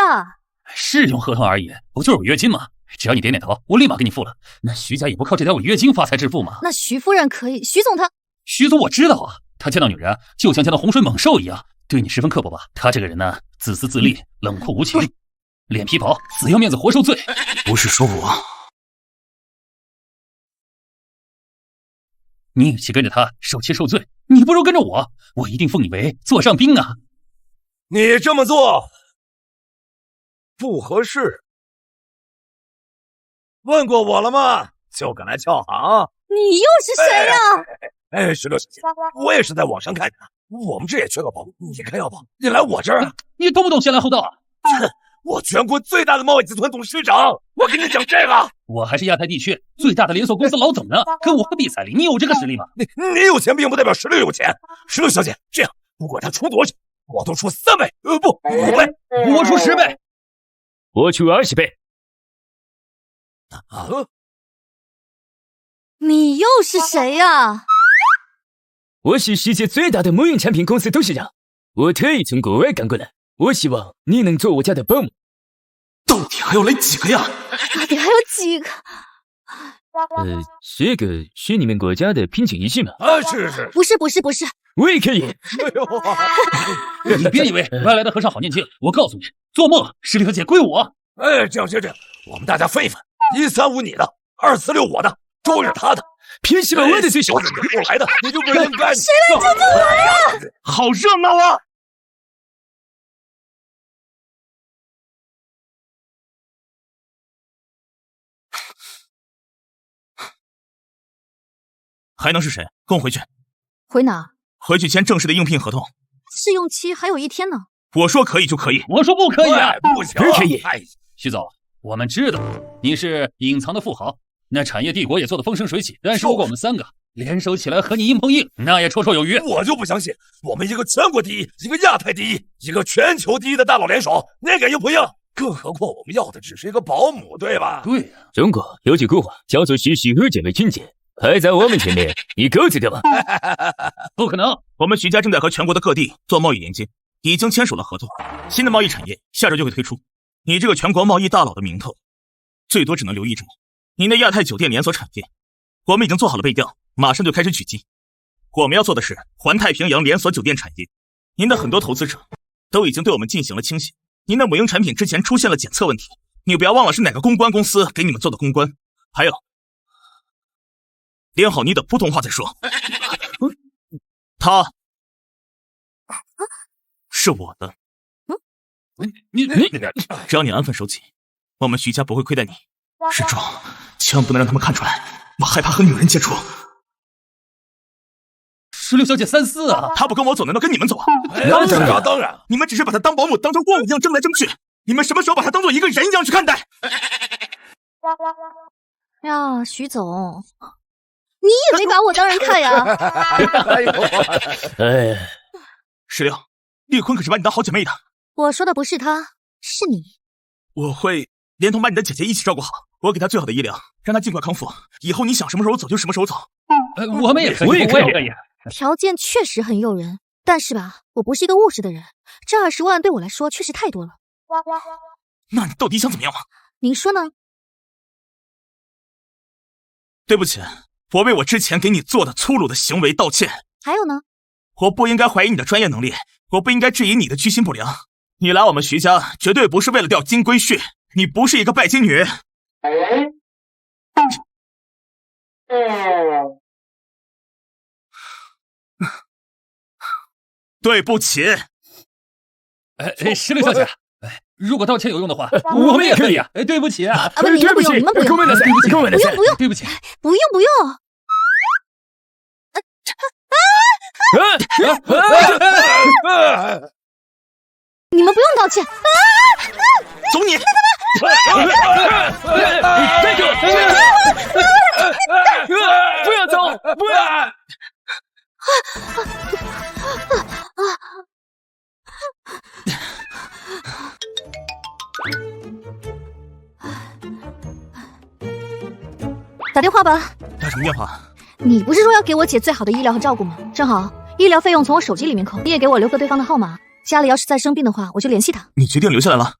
是用合同而已，不就是违约金吗？只要你点点头，我立马给你付了。那徐家也不靠这条违约金发财致富吗？那徐夫人可以，徐总他……徐总我知道啊，他见到女人就像见到洪水猛兽一样，对你十分刻薄吧？他这个人呢，自私自利，冷酷无情，脸皮薄，死要面子活受罪。不是说我，你与其跟着他受气受罪，你不如跟着我，我一定封你为座上宾啊！你这么做不合适。问过我了吗？就敢来撬行？你又是谁呀？石榴小姐，我也是在网上看的，我们这也缺个保姆，你看要不你来我这儿？你动不动先来后到啊？我全国最大的贸易集团董事长，我跟你讲这个。我还是亚太地区最大的连锁公司老总呢，跟我比彩礼，你有这个实力吗？你有钱并不代表石榴有钱。石榴小姐，这样不管他出多少，我都出3倍，不5倍，我出10倍，我出20倍。啊！你又是谁呀？我是世界最大的母婴产品公司董事长，我特意从国外赶过来，我希望你能做我家的保姆。到底还要来几个呀？到底还有几个？这个是你们国家的聘请仪式吗？是。不是。我也可以。你别以为外来的和尚好念经，我告诉你，做梦，石榴小姐归我。这样，我们大家分一分，135你的，246我的，周日他的。凭什么我的最少？我来的，你就不应该。谁来救救我呀？好热闹啊！还能是谁？跟我回去。回哪？回去签正式的应聘合同。试用期还有1天呢。我说可以就可以。我说不可以啊！不行，不可以。徐总，我们知道你是隐藏的富豪，那产业帝国也做得风生水起。但是如果我们3个联手起来和你硬碰硬，那也绰绰有余。我就不相信，我们一个全国第一，一个亚太第一，一个全球第一的大佬联手，那个硬不硬？更何况我们要的只是一个保姆，对吧？对呀。中国有句古话叫做栩栩而结为俊杰，排在我们前面，你够资格吗？不可能！我们徐家正在和全国的各地做贸易连接，已经签署了合作，新的贸易产业下周就会推出。你这个全国贸易大佬的名头，最多只能留意着你。你那亚太酒店连锁产业，我们已经做好了背调，马上就开始取经。我们要做的是环太平洋连锁酒店产业。您的很多投资者都已经对我们进行了清洗。您的母婴产品之前出现了检测问题，你不要忘了是哪个公关公司给你们做的公关。还有，练好你的普通话再说。他是我的。只要你安分守己，我们徐家不会亏待你。施主，千万不能让他们看出来，我害怕和女人接触。石榴小姐34啊！她不跟我走，难道跟你们走啊？当然，你们只是把她当保姆，当成货物一样争来争去。你们什么时候把她当做一个人一样去看待？呀，徐总，你也没把我当人看呀！哎，石榴，丽坤可是把你当好姐妹的。我说的不是她，是你。我会连同把你的姐姐一起照顾好，我给她最好的医疗，让她尽快康复。以后你想什么时候走就什么时候走。我们也可以，我也可以。条件确实很诱人，但是吧，我不是一个务实的人，这20万对我来说确实太多了。那你到底想怎么样啊？您说呢？对不起，我为我之前给你做的粗鲁的行为道歉。还有呢？我不应该怀疑你的专业能力，我不应该质疑你的居心不良。你来我们徐家绝对不是为了钓金龟婿，你不是一个拜金女。对不起。石榴小姐，如果道歉有用的话，我们也可以啊。对不起啊，不，你们不用，你们不用，不用，对不起，不用。你们不用道歉。走你！不要走，不要！打电话吧。打什么电话？你不是说要给我姐最好的医疗和照顾吗？正好，医疗费用从我手机里面扣，你也给我留个对方的号码，家里要是再生病的话，我就联系他。你决定留下来了？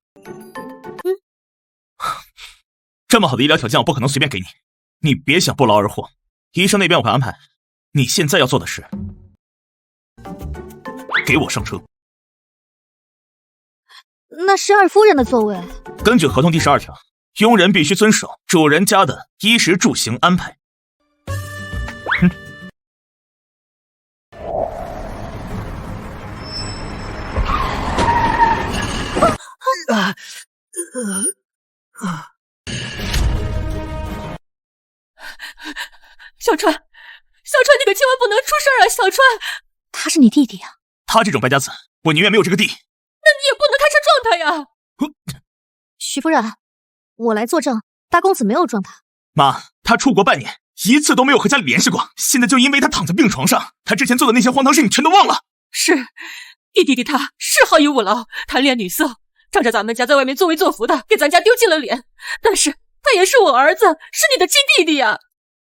这么好的医疗条件，我不可能随便给你。你别想不劳而获，医生那边我会安排。你现在要做的是，给我上车。那是二夫人的座位。根据合同第12条，佣人必须遵守主人家的衣食住行安排。小川，你可千万不能出事啊！小川，他是你弟弟啊？他这种败家子，我宁愿没有这个弟。那你也不能开车撞他呀！徐夫人，我来作证，大公子没有撞他。妈，他出国半年，一次都没有和家里联系过，现在就因为他躺在病床上，他之前做的那些荒唐事你全都忘了。是，你弟弟他是好逸恶劳，贪恋女色，仗着咱们家在外面作威作福的，给咱家丢尽了脸。但是他也是我儿子，是你的亲弟弟呀！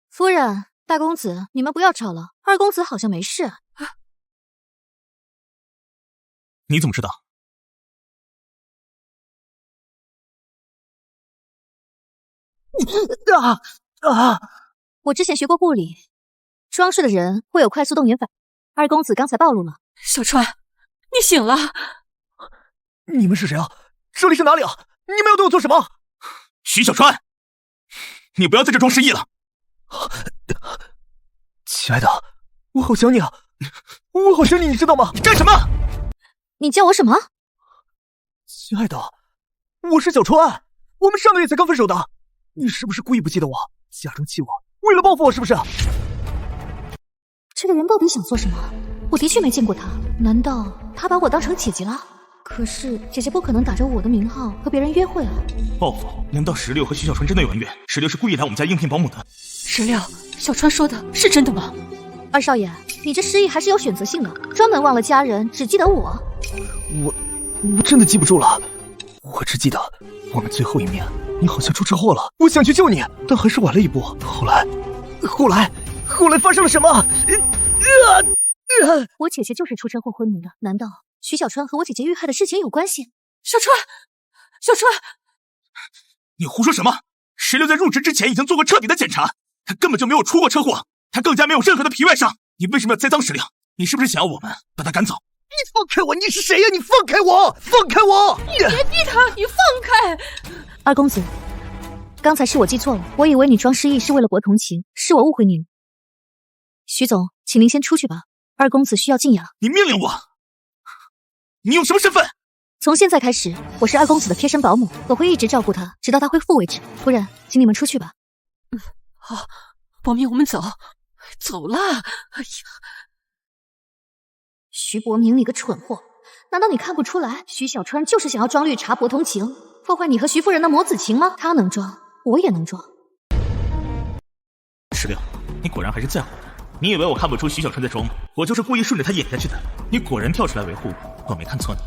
夫人，大公子，你们不要吵了，二公子好像没事。你怎么知道？我之前学过护理，装睡的人会有快速动员反应。二公子刚才暴露了。小川，你醒了？你们是谁啊？这里是哪里啊？你们要对我做什么？徐小川，你不要在这装失忆了。亲爱的，我好想你啊！我好想你，你知道吗？你干什么？你叫我什么？亲爱的，我是小川，我们上个月才刚分手的。你是不是故意不记得我，假装气我，为了报复我是不是？这个人到底想做什么？我的确没见过他，难道他把我当成姐姐了？可是姐姐不可能打着我的名号和别人约会啊！报复？难道石榴和徐小川真的有恩怨？石榴是故意来我们家应聘保姆的。石榴，小川说的是真的吗？二少爷，你这失忆还是有选择性的，专门忘了家人，只记得我。我真的记不住了，我只记得我们最后一面，你好像出车祸了，我想去救你，但还是晚了一步。后来发生了什么？我姐姐就是出车祸昏迷的，难道徐小川和我姐姐遇害的事情有关系？小川，你胡说什么？石榴在入职之前已经做过彻底的检查，他根本就没有出过车祸，他更加没有任何的皮外伤。你为什么要栽赃石榴？你是不是想要我们把他赶走？你放开我！你是谁呀？你放开我！放开我！你别逼他！你放开！二公子，刚才是我记错了，我以为你装失忆是为了博同情，是我误会你了。徐总，请您先出去吧，二公子需要静养。你命令我？你有什么身份？从现在开始，我是二公子的贴身保姆，我会一直照顾他，直到他恢复为止。夫人，请你们出去吧。好，博明，我们走了。哎呀，徐博明，你个蠢货！难道你看不出来，徐小川就是想要装绿茶博同情，破坏你和徐夫人的母子情吗？他能装，我也能装。石榴，你果然还是在乎我。你以为我看不出徐小川在装吗？我就是故意顺着他演下去的。你果然跳出来维护我，我没看错你。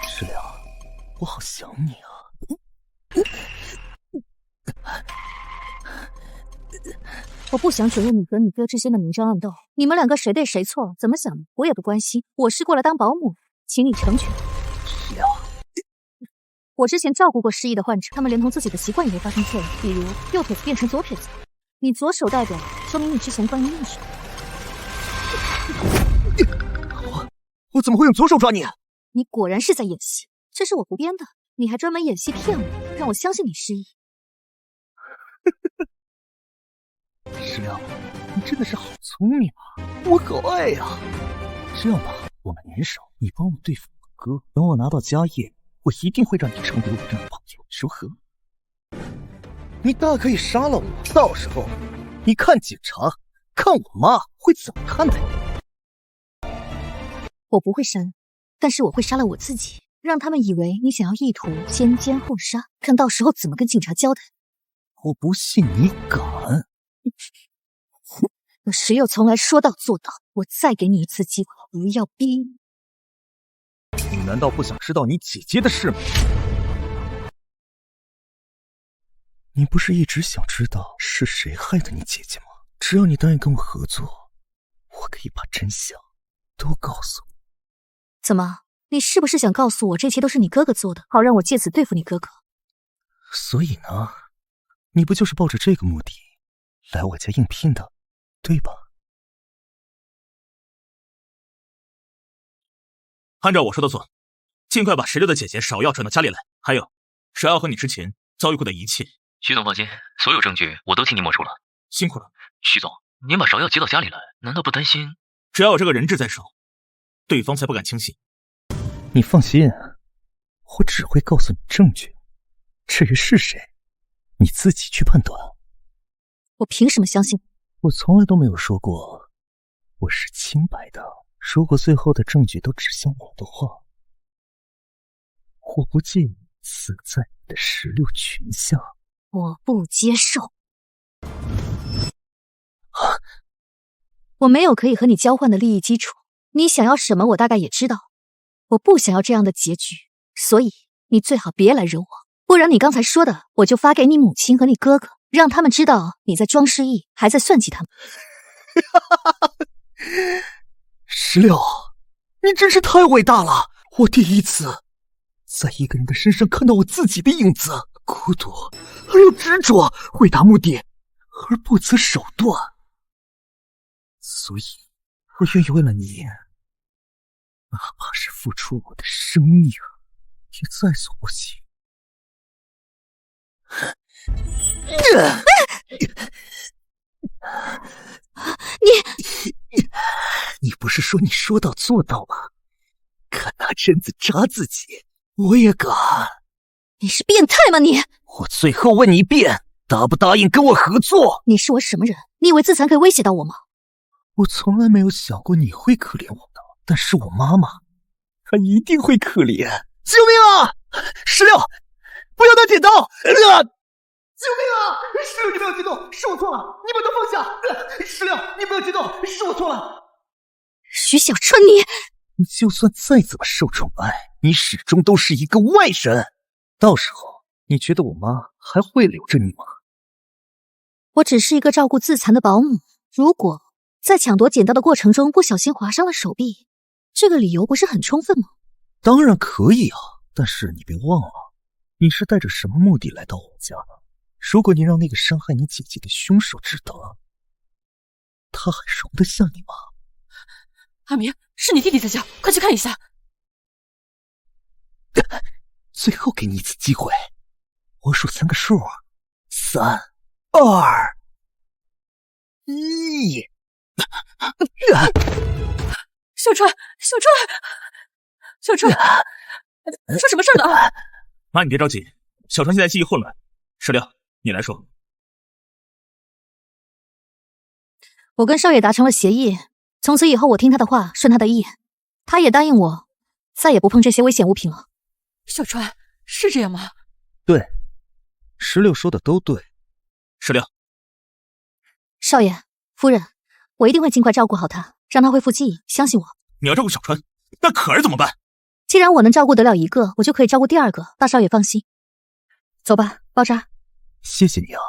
石榴，我好想你啊！我不想卷入你和你哥之间的明争暗斗，你们两个谁对谁错，怎么想的我也不关心。我是过来当保姆，请你成全。石榴，我之前照顾过失忆的患者，他们连同自己的习惯也会发生错误，比如右撇子变成左撇子。你左手代表，说明你之前关于右手。我怎么会用左手抓你？你果然是在演戏，这是我不编的，你还专门演戏骗我，让我相信你失忆。石榴，你真的是好聪明啊，我好爱呀！这样吧，我们联手，你帮我对付我哥，等我拿到家业，我一定会让你成为我的朋友，如何？你大可以杀了我，到时候你看警察，看我妈会怎么看待你？我不会杀，但是我会杀了我自己，让他们以为你想要意图先奸后杀，看到时候怎么跟警察交代。我不信你敢！我石榴从来说到做到，我再给你一次机会，不要逼。你难道不想知道你姐姐的事吗？你不是一直想知道是谁害的你姐姐吗？只要你答应跟我合作，我可以把真相都告诉你。怎么，你是不是想告诉我这些都是你哥哥做的，好让我借此对付你哥哥？所以呢，你不就是抱着这个目的来我家应聘的，对吧？按照我说的做，尽快把石榴的姐姐芍药转到家里来。还有，芍药和你之前遭遇过的一切。徐总放心，所有证据我都替你抹除了。辛苦了，徐总，您把芍药接到家里来，难道不担心？只要有这个人质在手，对方才不敢轻信。你放心，我只会告诉你证据，至于是谁，你自己去判断。我凭什么相信？我从来都没有说过我是清白的。如果最后的证据都指向我的话，我不介意死在你的石榴裙下。我不接受。我没有可以和你交换的利益基础，你想要什么我大概也知道。我不想要这样的结局，所以你最好别来惹我，不然你刚才说的我就发给你母亲和你哥哥，让他们知道你在装失忆，还在算计他们。石榴，你真是太伟大了！我第一次在一个人的身上看到我自己的影子，孤独而又执着，为达目的而不择手段。所以，我愿意为了你，哪怕是付出我的生命，也在所不惜。你不是说你说到做到吗？敢拿针子扎自己，我也敢。你是变态吗你？我最后问你一遍，答不答应跟我合作？你是我什么人？你以为自残可以威胁到我吗？我从来没有想过你会可怜我的，但是我妈妈，她一定会可怜。救命啊！16，不要再点到！救命啊！16，你不要激动，是我错了，你把它放下。16，你不要激动，是我错了。徐小川，你就算再怎么受宠爱，你始终都是一个外人。到时候，你觉得我妈还会留着你吗？我只是一个照顾自残的保姆，如果在抢夺剪刀的过程中不小心划伤了手臂，这个理由不是很充分吗？当然可以啊，但是你别忘了，你是带着什么目的来到我家的？如果你让那个伤害你姐姐的凶手知道，他还容得下你吗？阿明，是你弟弟在叫，快去看一下。最后给你一次机会，我数3个数，3、2、1。小川，出什么事了？妈，你别着急，小川现在记忆混乱。16，你来说。我跟少爷达成了协议，从此以后我听他的话，顺他的意，他也答应我，再也不碰这些危险物品了。小川，是这样吗？对，16说的都对。16，少爷夫人，我一定会尽快照顾好他，让他恢复记忆，相信我。你要照顾小川，那可儿怎么办？既然我能照顾得了一个，我就可以照顾第二个，大少爷放心。走吧，包扎。谢谢你啊，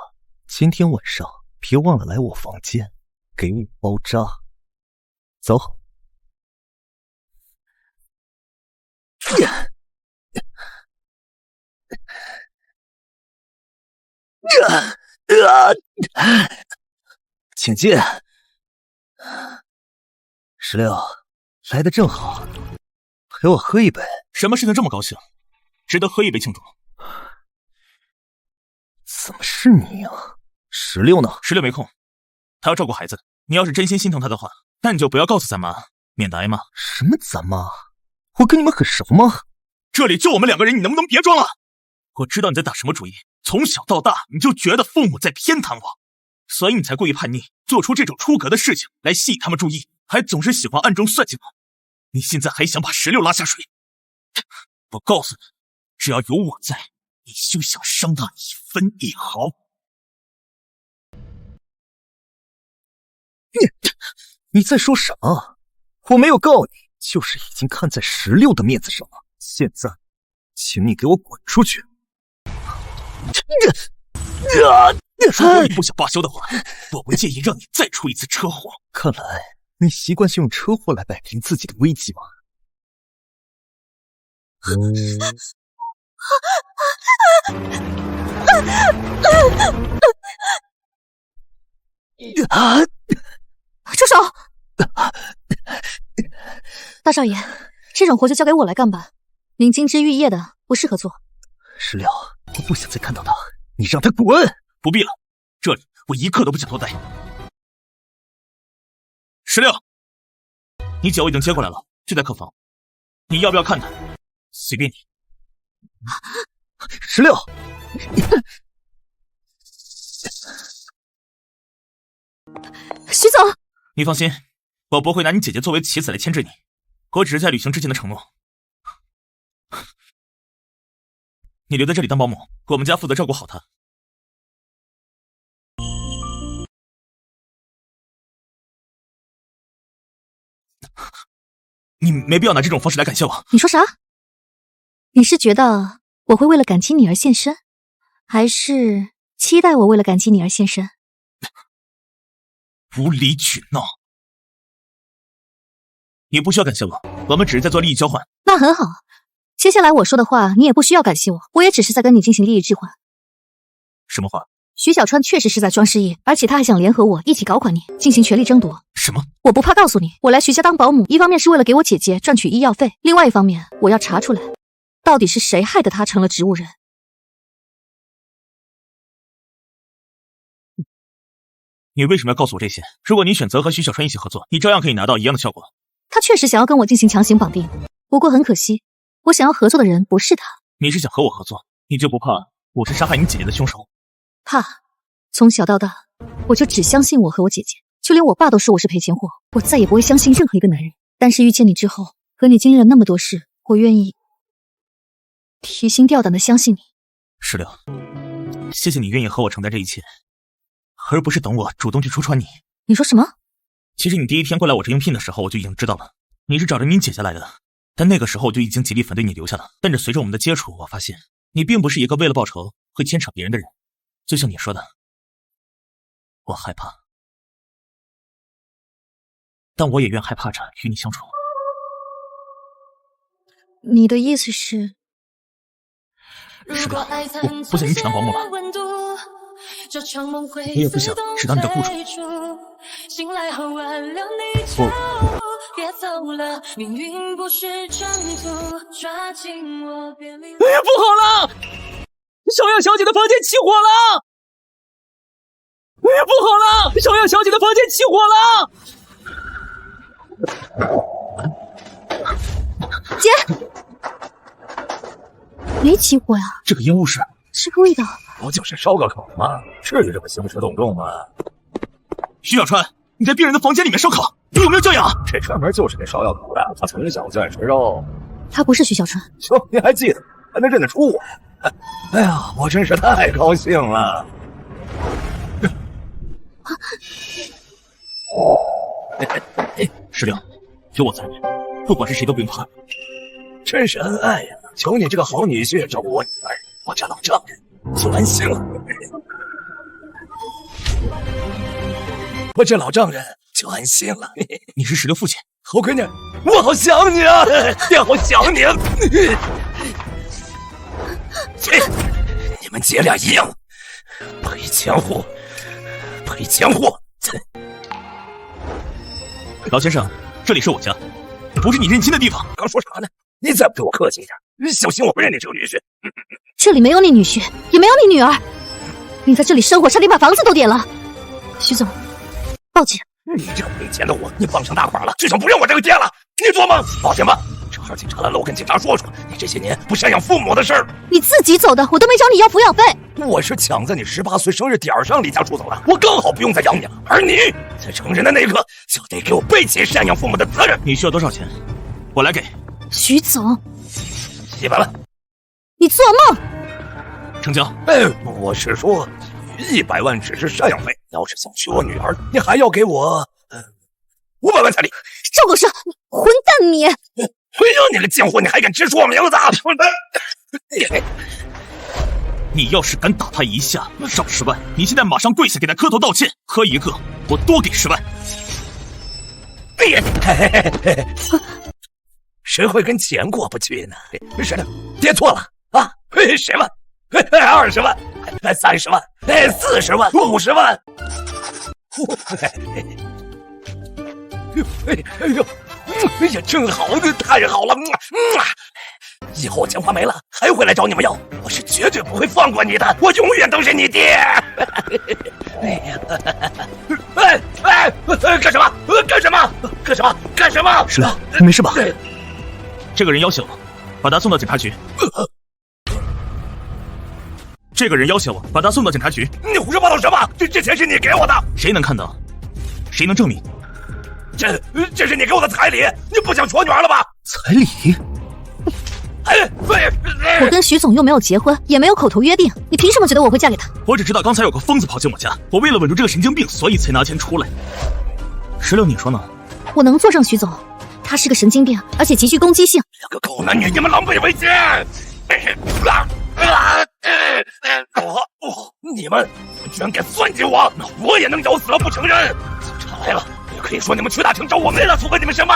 今天晚上别忘了来我房间给我包扎。走。请进。16，来的正好，陪我喝一杯。什么事情这么高兴，值得喝一杯庆祝？怎么是你啊？16呢？16没空，他要照顾孩子。你要是真心心疼他的话，那你就不要告诉咱妈，免得挨骂。什么咱妈？我跟你们很熟吗？这里就我们2个人，你能不能别装了？我知道你在打什么主意，从小到大你就觉得父母在偏袒我，所以你才故意叛逆，做出这种出格的事情来吸引他们注意，还总是喜欢暗中算计我。你现在还想把16拉下水？我告诉你，只要有我在，你休想伤他一分一毫。你在说什么？我没有告你，就是已经看在16的面子上了。现在，请你给我滚出去！如果你不想罢休的话，我不介意让你再出一次车祸。看来你习惯性用车祸来摆平自己的危机吗？住手！大少爷，这种活就交给我来干吧，您金枝玉叶的，不适合做。16，我不想再看到他，你让他滚！不必了，这里我一刻都不想多待。16，你酒已经接过来了，就在客房，你要不要看看？随便你。16，徐总，你放心，我不会拿你姐姐作为棋子来牵制你，我只是在履行之前的承诺。你留在这里当保姆，我们家负责照顾好她。你没必要拿这种方式来感谢我。你说啥？你是觉得我会为了感激你而献身，还是期待我为了感激你而献身？无理取闹！你不需要感谢我，我们只是在做利益交换。那很好，接下来我说的话你也不需要感谢我，我也只是在跟你进行利益置换。什么话？徐小川确实是在装失忆，而且他还想联合我一起搞垮你，进行权力争夺。什么？我不怕告诉你，我来徐家当保姆，一方面是为了给我姐姐赚取医药费，另外一方面我要查出来，到底是谁害得她成了植物人。你为什么要告诉我这些？如果你选择和徐小川一起合作，你照样可以拿到一样的效果。他确实想要跟我进行强行绑定，不过很可惜，我想要合作的人不是他。你是想和我合作？你就不怕我是杀害你姐姐的凶手？怕，从小到大，我就只相信我和我姐姐，就连我爸都说我是赔钱货，我再也不会相信任何一个男人。但是遇见你之后，和你经历了那么多事，我愿意提心吊胆的相信你。石榴，谢谢你愿意和我承担这一切，而不是等我主动去戳穿你。你说什么？其实你第一天过来我这应聘的时候，我就已经知道了，你是找着你姐姐来的。但那个时候我就已经极力反对你留下了。但是随着我们的接触，我发现你并不是一个为了报仇会牵扯别人的人。就像你说的，我害怕，但我也愿害怕着与你相处。你的意思是？是的，我不想你只当保姆了，我也不想只当你的雇主。哎呀，不好了！少阳小姐的房间起火了！哎呀，不好了！少阳小姐的房间起火了！姐，没起火呀？这个烟雾是个味道。不就是烧个烤吗？至于这么兴师动众吗？徐小川，你在病人的房间里面烧烤，你有没有教养？这专门就是给烧药烤的，他从小就爱吃肉。他不是徐小川。哟，你还记得？还能认得出我呀？哎呀，我真是太高兴了。石榴，有我在，不管是谁都不用怕。真是恩爱呀！求你这个好女婿照顾我女儿，我这老丈人就安心了。我这老丈人就安心了。你是石榴父亲，好闺女，我好想你啊，爹好想你。你们姐俩一样，赔钱货，赔钱货。老先生，这里是我家，不是你认亲的地方。刚说啥呢？你再不对我客气一点，小心我不认你这个女婿。这里没有你女婿，也没有你女儿，你在这里生火，差点把房子都点了。徐总，报警！你这个没钱的我，你傍上大款了，就想不认我这个爹了？你做梦！报警吧！正好警察来了，我跟警察说说你这些年不赡养父母的事儿。你自己走的，我都没找你要抚养费。我是抢在你18岁生日点上离家出走的，我刚好不用再养你了。而你在成人的那一刻，就得给我背起赡养父母的责任。你需要多少钱？我来给。徐总，700万。你做梦！成交。我是说，100万只是赡养费，要是想娶我女儿，你还要给我500万彩礼。赵狗剩，混蛋你！哎呀，你个贱货，你还敢直说我名字？你要是敢打他一下，少10万，你现在马上跪下给他磕头道歉，喝一个我多给10万。谁会跟钱过不去呢？是的，爹错了啊！10万，20万，30万，40万，50万。哎呀，真好，太好了！以后我钱花没了，还会来找你们要，我是绝对不会放过你的，我永远都是你爹。干什么？干什么？干什么？干什么？石榴，你没事吧？这个人要挟我，把他送到警察局。这个人要挟我，把他送到警察局。你胡说八道什么？这钱是你给我的，谁能看到？谁能证明？这是你给我的彩礼，你不想娶我女儿了吧？彩礼？我跟徐总又没有结婚，也没有口头约定，你凭什么觉得我会嫁给他？我只知道刚才有个疯子跑进我家，我为了稳住这个神经病，所以才拿钱出来。石榴，你说呢？我能作证徐总，他是个神经病，而且极具攻击性。两个狗男女，你们狼狈为奸！你们居然敢算计我，那我也能咬死了不承认。警察来了，也可以说你们屈大成找我没了，符合你们什么？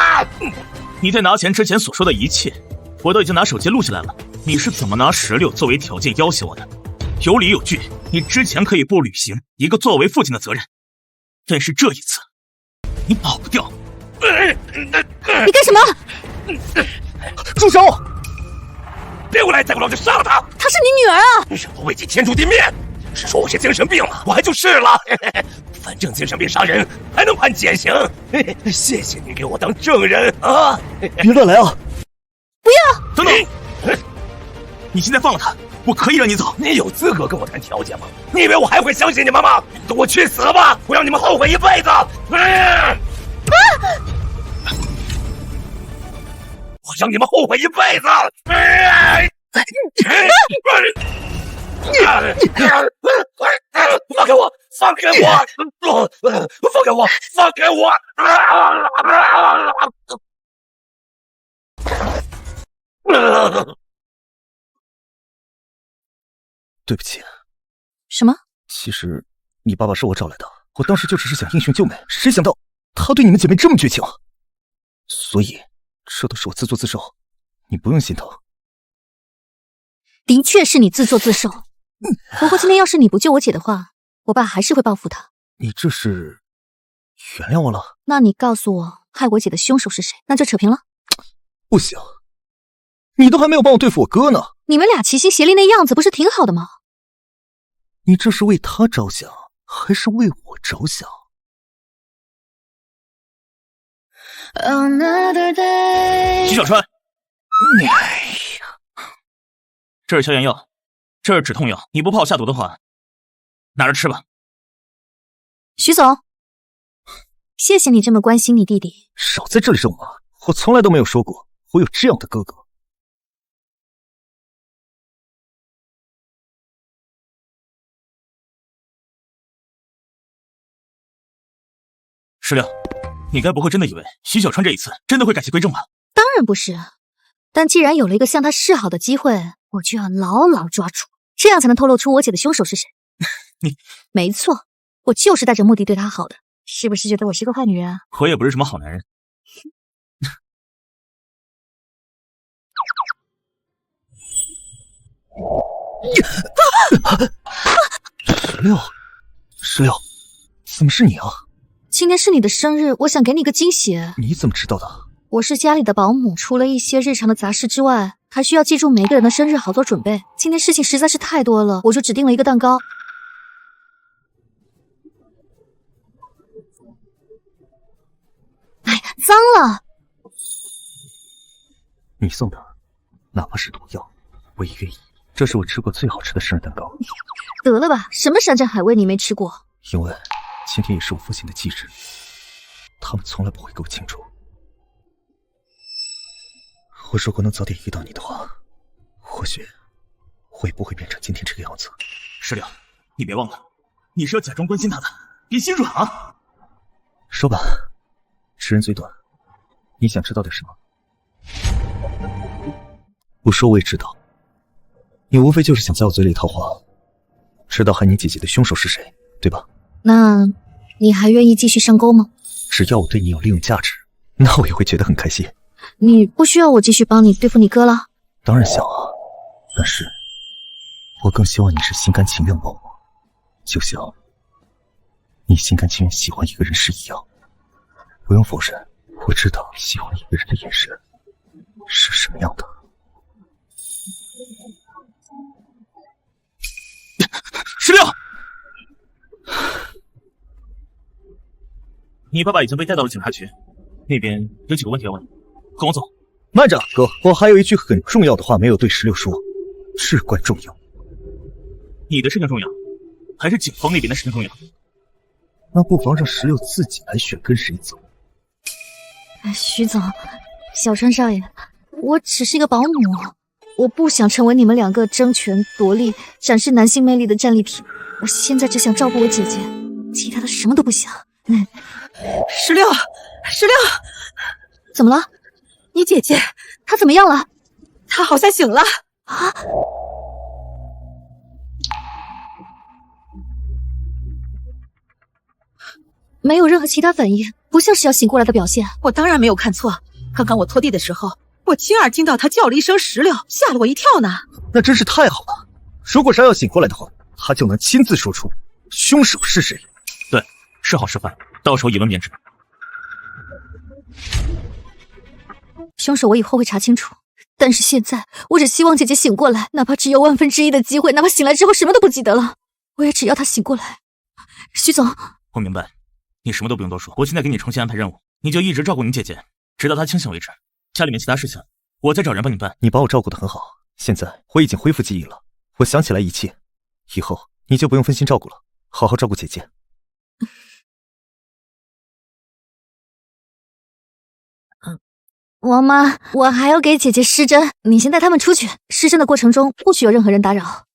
你在拿钱之前所说的一切，我都已经拿手机录下来了。你是怎么拿石榴作为条件要挟我的？有理有据，你之前可以不履行一个作为父亲的责任，但是这一次，你跑不掉。你干什么？住手！别过来，再过来我就杀了他！她是你女儿啊！让我为你天诛地灭！是说我是精神病了，我还就是了。反正精神病杀人还能判减刑。谢谢你给我当证人啊！别乱来啊！不要！等等，你现在放了他，我可以让你走。你有资格跟我谈条件吗？你以为我还会相信你们吗？跟我去死吧！我让你们后悔一辈子！我让你们后悔一辈子！放开我！放开我！放开我！放开我！对不起。什么？其实你爸爸是我找来的，我当时就只是想英雄救美，谁想到他对你们姐妹这么绝情，所以这都是我自作自受，你不用心疼。的确是你自作自受，不过今天要是你不救我姐的话，我爸还是会报复他。你这是原谅我了？那你告诉我害我姐的凶手是谁，那就扯平了。不行，你都还没有帮我对付我哥呢。你们俩齐心协力那样子不是挺好的吗？你这是为他着想，还是为我着想？徐小川，这是消炎药，这是止痛药，你不怕我下毒的话，拿着吃吧。徐总，谢谢你这么关心你弟弟。少在这里肉麻，我从来都没有说过我有这样的哥哥。石榴，你该不会真的以为徐小川这一次真的会改邪归正吧？当然不是，但既然有了一个向他示好的机会，我就要牢牢抓住，这样才能透露出我姐的凶手是谁。你没错，我就是带着目的对他好的，是不是觉得我是个坏女人啊？我也不是什么好男人。石榴，怎么是你啊？今天是你的生日，我想给你个惊喜。你怎么知道的？我是家里的保姆，除了一些日常的杂事之外，还需要记住每个人的生日，好做准备。今天事情实在是太多了，我就只订了一个蛋糕。哎，脏了！你送的，哪怕是毒药，我也愿意。这是我吃过最好吃的生日蛋糕。得了吧，什么山珍海味你没吃过？因为今天也是我父亲的忌日，他们从来不会给我庆祝。我如果能早点遇到你的话，或许我也不会变成今天这个样子。石榴，你别忘了，你是要假装关心他的，别心软啊！说吧，吃人嘴短，你想知道点什么？不说我也知道，你无非就是想在我嘴里套话，知道害你姐姐的凶手是谁，对吧？那你还愿意继续上钩吗？只要我对你有利用价值，那我也会觉得很开心。你不需要我继续帮你对付你哥了？当然想啊，但是我更希望你是心甘情愿帮我，就像你心甘情愿喜欢一个人是一样。不用否认，我知道喜欢一个人的眼神是什么样的。石榴，你爸爸已经被带到了警察局，那边有几个问题要问，跟我走。慢着，哥，我还有一句很重要的话没有对石榴说，至关重要。你的事情重要，还是警方那边的事情重要？那不妨让石榴自己来选跟谁走。徐总，小川少爷，我只是一个保姆，我不想成为你们两个争权夺利、展示男性魅力的战利品。我现在只想照顾我姐姐，其他的什么都不想。石榴，怎么了？你姐姐她怎么样了？她好像醒了啊！没有任何其他反应，不像是要醒过来的表现。我当然没有看错，刚刚我拖地的时候，我亲耳听到她叫了一声石榴，吓了我一跳呢。那真是太好了，如果谁要醒过来的话，他就能亲自说出凶手是谁。对，是好示范，到时候一问便知。凶手我以后会查清楚，但是现在我只希望姐姐醒过来，哪怕只有1/1000的机会，哪怕醒来之后什么都不记得了，我也只要她醒过来。徐总，我明白，你什么都不用多说，我现在给你重新安排任务，你就一直照顾你姐姐，直到她清醒为止。家里面其他事情，我再找人帮你办。你把我照顾得很好，现在我已经恢复记忆了，我想起来一切，以后你就不用分心照顾了，好好照顾姐姐。王妈，我还要给姐姐施针，你先带他们出去。施针的过程中不许有任何人打扰。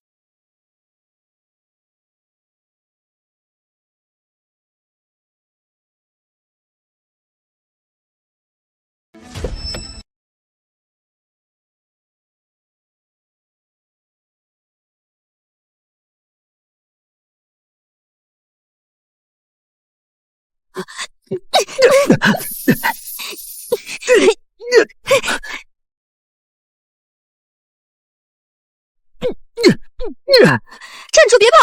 站住，别跑！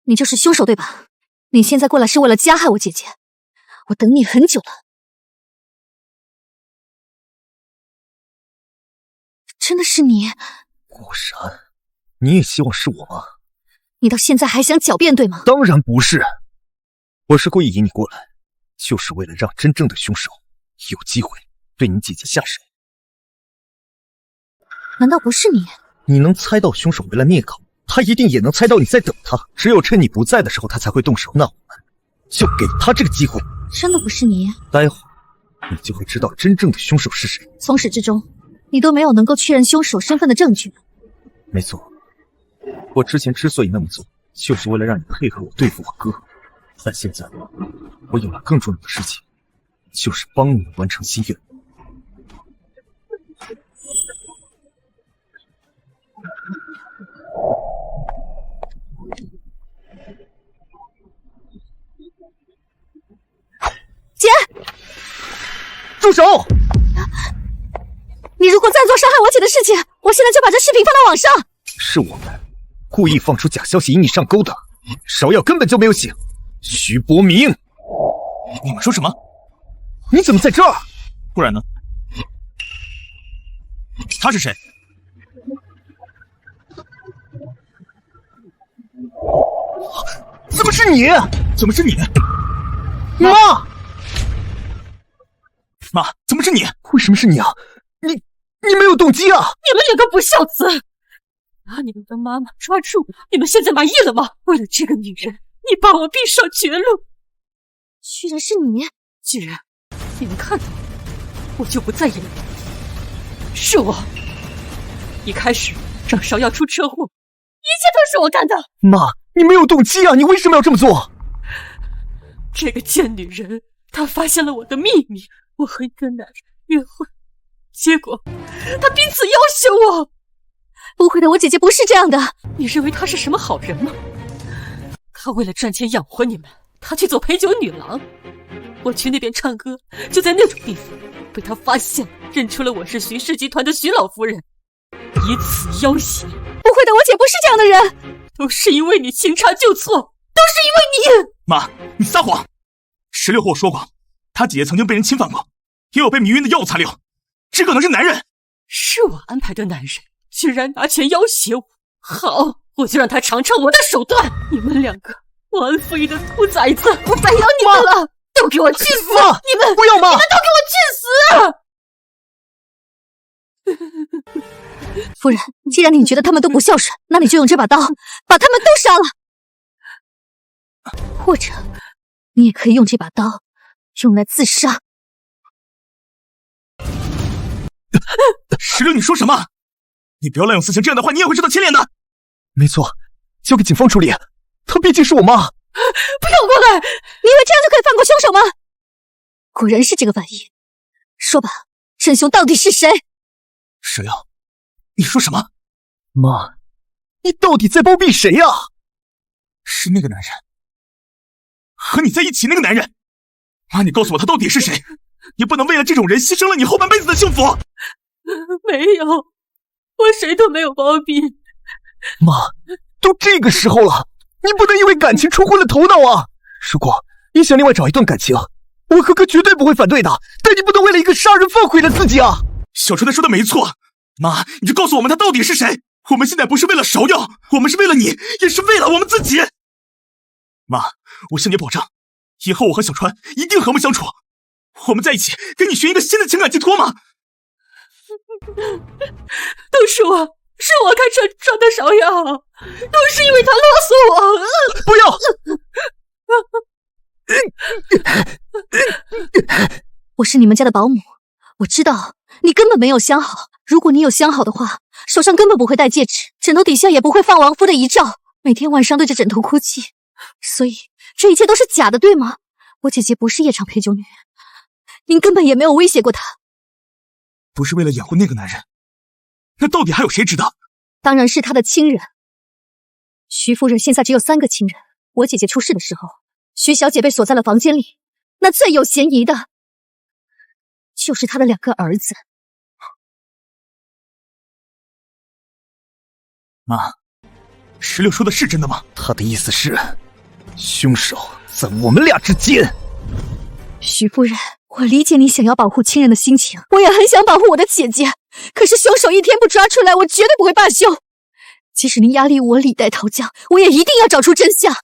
你就是凶手对吧？你现在过来是为了加害我姐姐，我等你很久了。真的是你？顾然，你也希望是我吗？你到现在还想狡辩对吗？当然不是，我是故意引你过来，就是为了让真正的凶手有机会对你姐姐下手。难道不是你？你能猜到凶手回来灭口，他一定也能猜到你在等他，只有趁你不在的时候他才会动手，那我们就给他这个机会。真的不是你？待会儿你就会知道真正的凶手是谁。从始至终你都没有能够确认凶手身份的证据。没错，我之前之所以那么做，就是为了让你配合我对付我哥，但现在我有了更重要的事情，就是帮你完成心愿。姐，住手！你如果再做伤害我姐的事情，我现在就把这视频放到网上。是我们故意放出假消息引你上钩的，芍药根本就没有醒。徐伯明，你们说什么？你怎么在这儿？不然呢？他是谁？怎么是你？怎么是你？妈！妈，怎么是你？为什么是你啊？你没有动机啊！你们两个不孝子，把你们的妈妈抓住！你们现在满意了吗？为了这个女人，你把我逼上绝路。居然是你！既然你们看到我就不再隐瞒，是我一开始让芍药出车祸，一切都是我干的。妈，你没有动机啊！你为什么要这么做？这个贱女人，她发现了我的秘密，我和一个男人约会，结果她彼此要挟我。不会的，我姐姐不是这样的。你认为她是什么好人吗？她为了赚钱养活你们，她去做陪酒女郎。我去那边唱歌，就在那种地方被她发现，认出了我是徐氏集团的徐老夫人，以此要挟。不会的，我姐不是这样的人。都是因为你行差就错，都是因为你。妈，你撒谎！16和我说过，他姐姐曾经被人侵犯过，也有被迷晕的药材料，这可能是男人。是我安排的男人，居然拿钱要挟我。好，我就让他尝尝我的手段。你们两个忘恩负义的兔崽子，我再养你们了！都给我去死！你们不要妈！你们都给我去死！夫人，既然你觉得他们都不孝顺，那你就用这把刀把他们都杀了。或者，你也可以用这把刀用来自杀。16，你说什么？你不要滥用私刑，这样的话你也会受到牵连的。没错，交给警方处理。她毕竟是我妈。不要过来！你以为这样就可以放过凶手吗？果然是这个反应。说吧，真凶到底是谁？16，你说什么？妈，你到底在包庇谁呀？是那个男人，和你在一起那个男人。妈，你告诉我他到底是谁？你不能为了这种人牺牲了你后半辈子的幸福。没有，我谁都没有包庇。妈，都这个时候了，你不能因为感情冲昏了头脑啊！如果你想另外找一段感情，我哥哥绝对不会反对的，但你不能为了一个杀人犯毁了自己啊！小春他说的没错，妈，你就告诉我们他到底是谁？我们现在不是为了芍药，我们是为了你，也是为了我们自己。妈，我向你保证，以后我和小川一定和睦相处。我们在一起，给你寻一个新的情感寄托吗？都是我是我看穿的芍药，都是因为他勒索我。不要！我是你们家的保姆，我知道你根本没有相好。如果你有相好的话，手上根本不会戴戒指，枕头底下也不会放亡夫的遗照，每天晚上对着枕头哭泣。所以这一切都是假的，对吗？我姐姐不是夜场陪酒女，您根本也没有威胁过她。不是为了掩护那个男人，那到底还有谁知道？当然是她的亲人。徐夫人现在只有3个亲人。我姐姐出事的时候，徐小姐被锁在了房间里，那最有嫌疑的就是她的2个儿子。妈，16说的是真的吗？他的意思是，凶手在我们俩之间。徐夫人，我理解你想要保护亲人的心情，我也很想保护我的姐姐。可是凶手一天不抓出来，我绝对不会罢休。即使您压力我李代桃僵，我也一定要找出真相。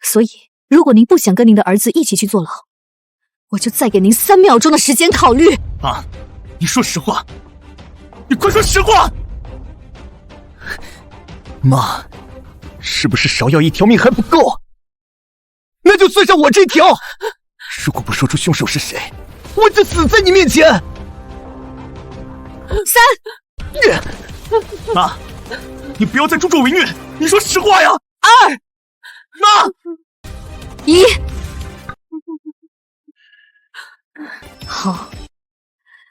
所以，如果您不想跟您的儿子一起去坐牢，我就再给您3秒钟的时间考虑。妈，你说实话，你快说实话！妈，是不是芍药1条命还不够？那就算上我这条。如果不说出凶手是谁，我就死在你面前。3，妈，你不要再助纣为虐，你说实话呀！2，妈，1。好，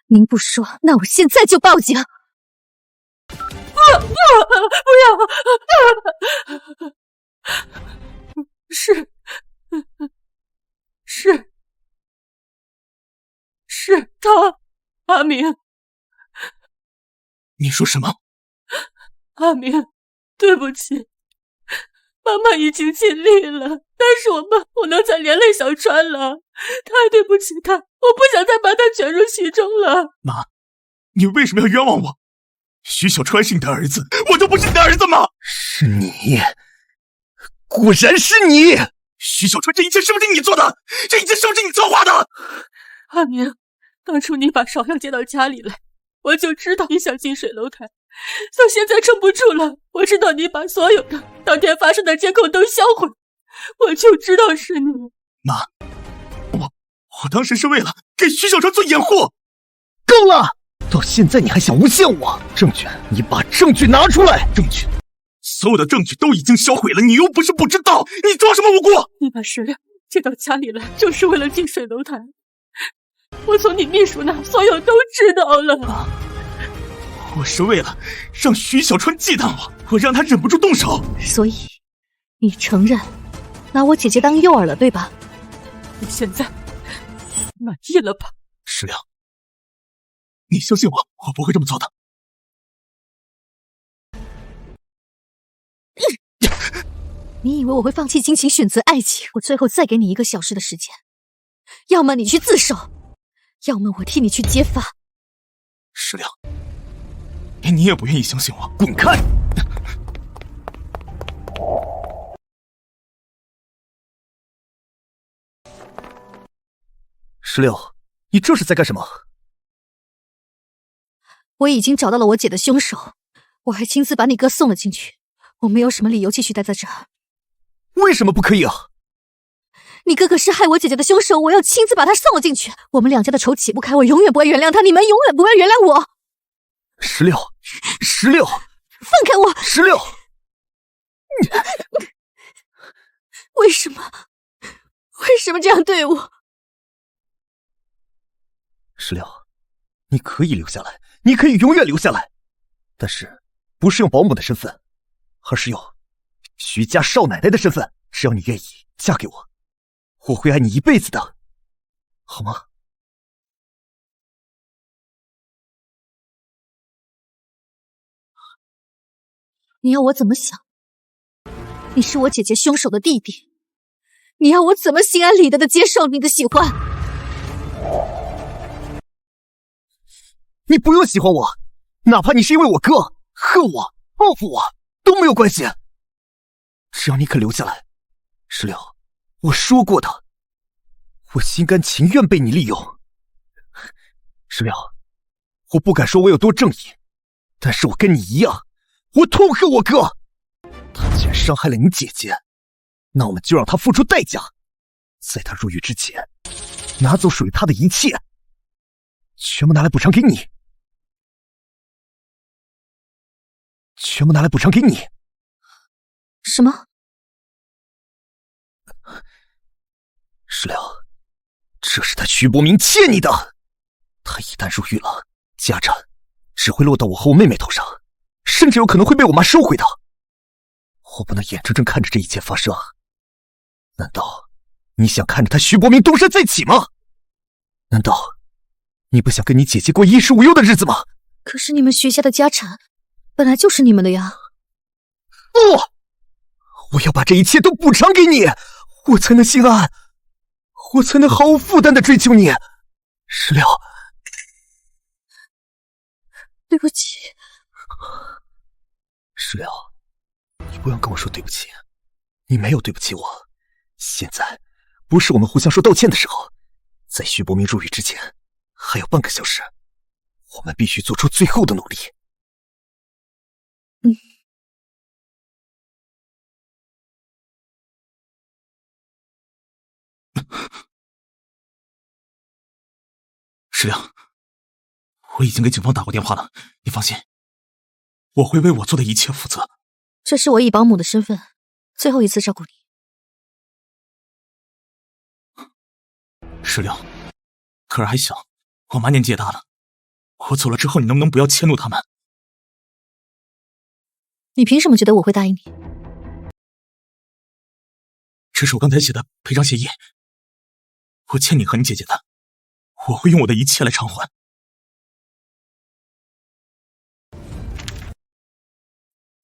您不说，那我现在就报警。不要！是他，阿明。你说什么？阿明，对不起，妈妈已经尽力了，但是我们不能再连累小川了，太对不起他，我不想再把他卷入其中了。妈，你为什么要冤枉我？徐小川是你的儿子，我就不是你的儿子吗？是你，果然是你！徐小川，这一切是不是你做的？这一切是不是你策划的？阿明，当初你把芍药接到家里来，我就知道你想近水楼台，到现在撑不住了。我知道你把所有的当天发生的监控都销毁，我就知道是你。妈，我当时是为了给徐小川做掩护。够了！到现在你还想诬陷我？证据，你把证据拿出来！证据，所有的证据都已经销毁了，你又不是不知道，你装什么无辜？你把石榴接到家里来，就是为了近水楼台。我从你秘书那所有都知道了。我是为了让徐小川忌惮我让他忍不住动手。所以，你承认拿我姐姐当诱饵了，对吧？你现在满意了吧？石榴，你相信我，我不会这么做的。你以为我会放弃亲情选择爱情？我最后再给你1个小时的时间，要么你去自首，要么我替你去揭发。石榴，连你也不愿意相信我，滚开！石榴，你这是在干什么？我已经找到了我姐的凶手，我还亲自把你哥送了进去，我没有什么理由继续待在这儿。为什么不可以啊？你哥哥是害我姐姐的凶手，我要亲自把他送了进去。我们2家的仇解不开，我永远不会原谅他，你们永远不会原谅我。石榴，石榴，放开我！石榴，为什么这样对我？石榴，你可以留下来，你可以永远留下来，但是不是用保姆的身份，而是用徐家少奶奶的身份。只要你愿意嫁给我，我会爱你一辈子的，好吗？你要我怎么想？你是我姐姐凶手的弟弟，你要我怎么心安理得的接受你的喜欢？你不用喜欢我，哪怕你是因为我哥恨我、报复我都没有关系。只要你肯留下来，石榴，我说过的，我心甘情愿被你利用。石榴，我不敢说我有多正义，但是我跟你一样，我痛恨我哥，他既然伤害了你姐姐，那我们就让他付出代价，在他入狱之前，拿走属于他的一切，全部拿来补偿给你，全部拿来补偿给你。什么？石榴，这是他徐伯明欠你的。他一旦入狱了，家产只会落到我和我妹妹头上，甚至有可能会被我妈收回的。我不能眼睁睁看着这一切发生。难道你想看着他徐伯明东山再起吗？难道你不想跟你姐姐过衣食无忧的日子吗？可是你们徐家的家产本来就是你们的呀。不！我要把这一切都补偿给你，我才能心安，我才能毫无负担的追求你。石榴，对不起。石榴，你不用跟我说对不起，你没有对不起我。现在不是我们互相说道歉的时候，在徐伯明入狱之前还有半个小时，我们必须做出最后的努力。石榴，我已经给警方打过电话了，你放心，我会为我做的一切负责。这是我以保姆的身份最后一次照顾你。石榴，可儿还小，我妈年纪也大了，我走了之后，你能不能不要迁怒他们？你凭什么觉得我会答应你？这是我刚才写的赔偿协议，我欠你和你姐姐的，我会用我的一切来偿还。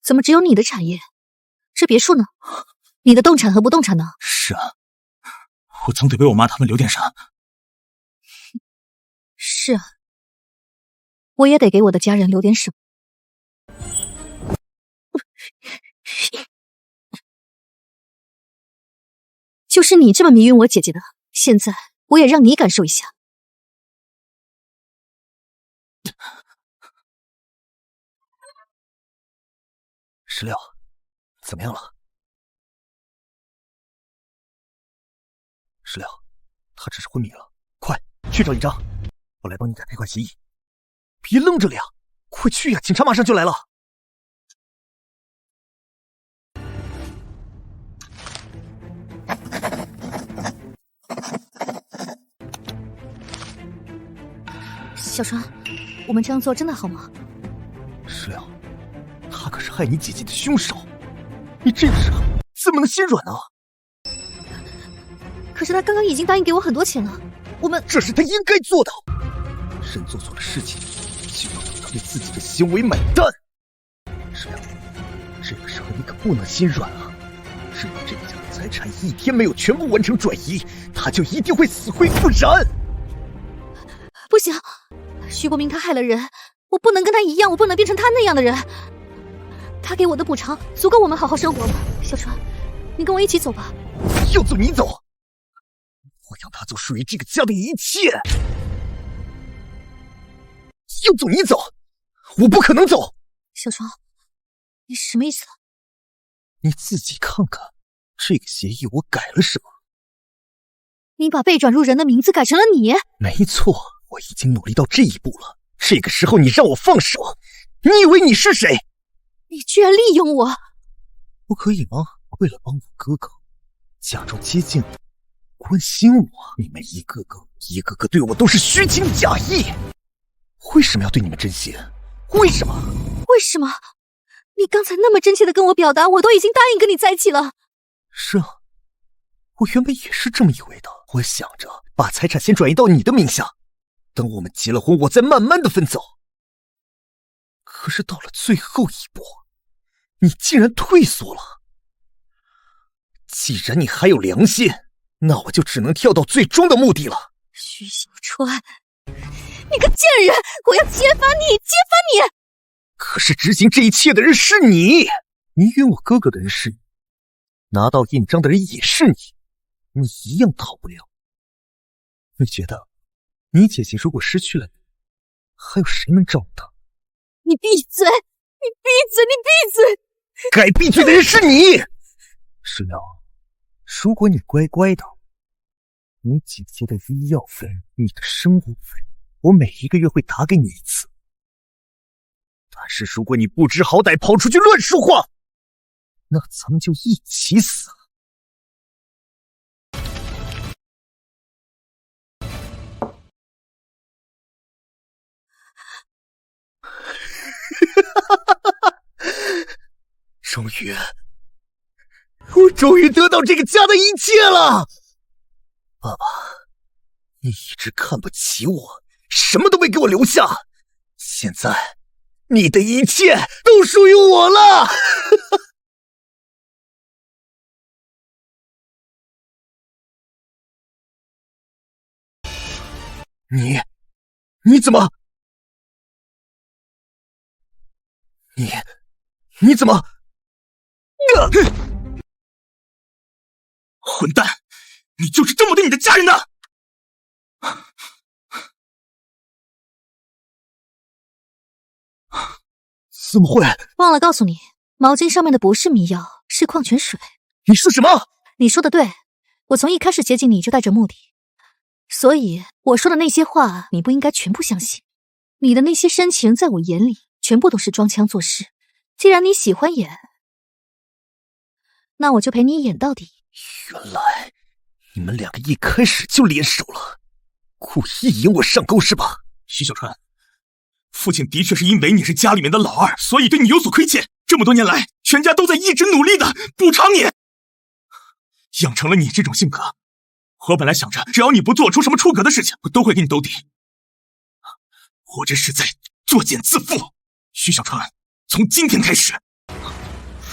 怎么只有你的产业？这别墅呢？你的动产和不动产呢？是啊，我总得为我妈他们留点啥。是啊，我也得给我的家人留点什么。就是你这么迷晕我姐姐的，现在我也让你感受一下。石榴，怎么样了？石榴，他只是昏迷了，快去找一章，我来帮你改赔款协议。别愣着了呀，快去呀，警察马上就来了。小川，我们这样做真的好吗？石榴，他可是害你姐姐的凶手，你这个时候怎么能心软呢？可是他刚刚已经答应给我很多钱了，我们……这是他应该做的。人做错了事情，就要等他为自己的行为买单。石榴，这个时候你可不能心软啊！只要这个家的财产一天没有全部完成转移，他就一定会死灰复燃。不行，徐伯明他害了人，我不能跟他一样，我不能变成他那样的人。他给我的补偿足够我们好好生活了。小川，你跟我一起走吧。要走你走，我要拿走属于这个家的一切。要走你走，我不可能走。小川，你什么意思？你自己看看，这个协议我改了什么？你把被转入人的名字改成了你？没错，我已经努力到这一步了。这个时候你让我放手，你以为你是谁？你居然利用我！不可以吗？为了帮我哥哥，假装接近我，关心我，你们一个个对我都是虚情假意。为什么要对你们真心？为什么？为什么？你刚才那么真切的跟我表达，我都已经答应跟你在一起了。是啊，我原本也是这么以为的。我想着把财产先转移到你的名下，等我们结了婚，我再慢慢的分走。可是到了最后一步，你竟然退缩了。既然你还有良心，那我就只能跳到最终的目的了。徐小川，你个贱人，我要揭发你，揭发你！可是执行这一切的人是你，你晕我哥哥的人是你，拿到印章的人也是你，你一样逃不了。你觉得你姐姐如果失去了你，还有谁能照顾她？你闭嘴！你闭嘴！你闭嘴！该闭嘴的人是你。石榴，如果你乖乖的，你姐姐的医药费、你的生活费，我每1个月会打给你1次。但是如果你不知好歹跑出去乱说话，那咱们就一起死。我终于得到这个家的一切了。爸爸，你一直看不起我，什么都没给我留下，现在你的一切都属于我了。你怎么？你怎么？混蛋！你就是这么对你的家人的？怎么会？忘了告诉你，毛巾上面的不是迷药，是矿泉水。你说什么？你说的对，我从一开始接近你就带着目的，所以我说的那些话你不应该全部相信。你的那些深情在我眼里全部都是装腔作势。既然你喜欢演，那我就陪你演到底。原来你们2个一开始就联手了，故意引我上钩是吧？徐小川，父亲的确是因为你是家里面的老二，所以对你有所亏欠。这么多年来，全家都在一直努力的补偿你，养成了你这种性格。我本来想着，只要你不做出什么出格的事情，我都会给你兜底。我这是在作茧自缚。徐小川，从今天开始，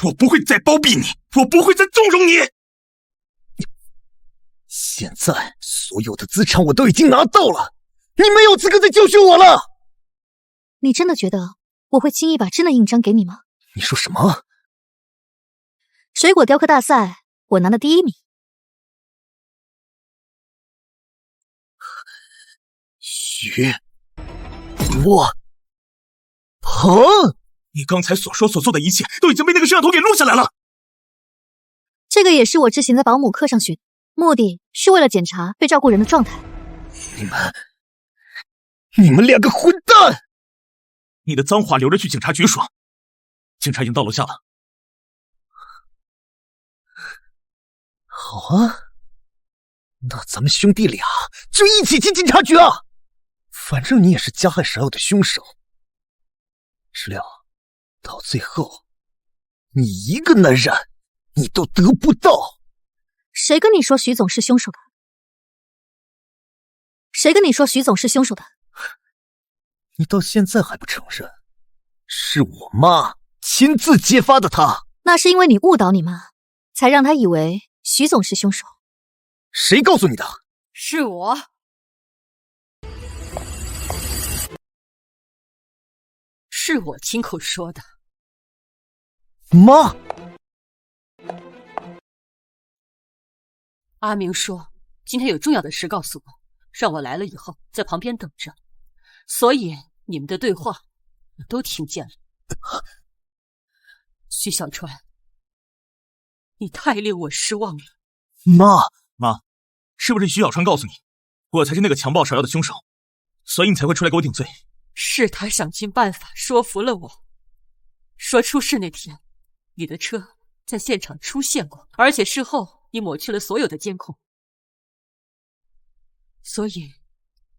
我不会再包庇你，我不会再纵容你。现在所有的资产我都已经拿到了，你没有资格再教训我了。你真的觉得我会轻易把真的印章给你吗？你说什么？水果雕刻大赛我拿了第1名。徐若鹏，你刚才所说所做的一切都已经被那个摄像头给录下来了。这个也是我之前在保姆课上学的，目的是为了检查被照顾人的状态。你们2个混蛋！你的脏话留着去警察局说。警察已经到楼下了。好啊，那咱们兄弟俩就一起进警察局啊！反正你也是加害芍药的凶手。石榴，到最后，你一个男人你都得不到。谁跟你说徐总是凶手的？谁跟你说徐总是凶手的？你到现在还不承认？是我妈亲自揭发的他。那是因为你误导你妈，才让她以为徐总是凶手。谁告诉你的？是我。是我亲口说的。妈！阿明说今天有重要的事告诉我，让我来了以后在旁边等着，所以你们的对话我都听见了。徐小川，你太令我失望了。妈，是不是徐小川告诉你，我才是那个强暴芍药的凶手，所以你才会出来给我顶罪？是他想尽办法说服了我，说出事那天你的车在现场出现过，而且事后你抹去了所有的监控，所以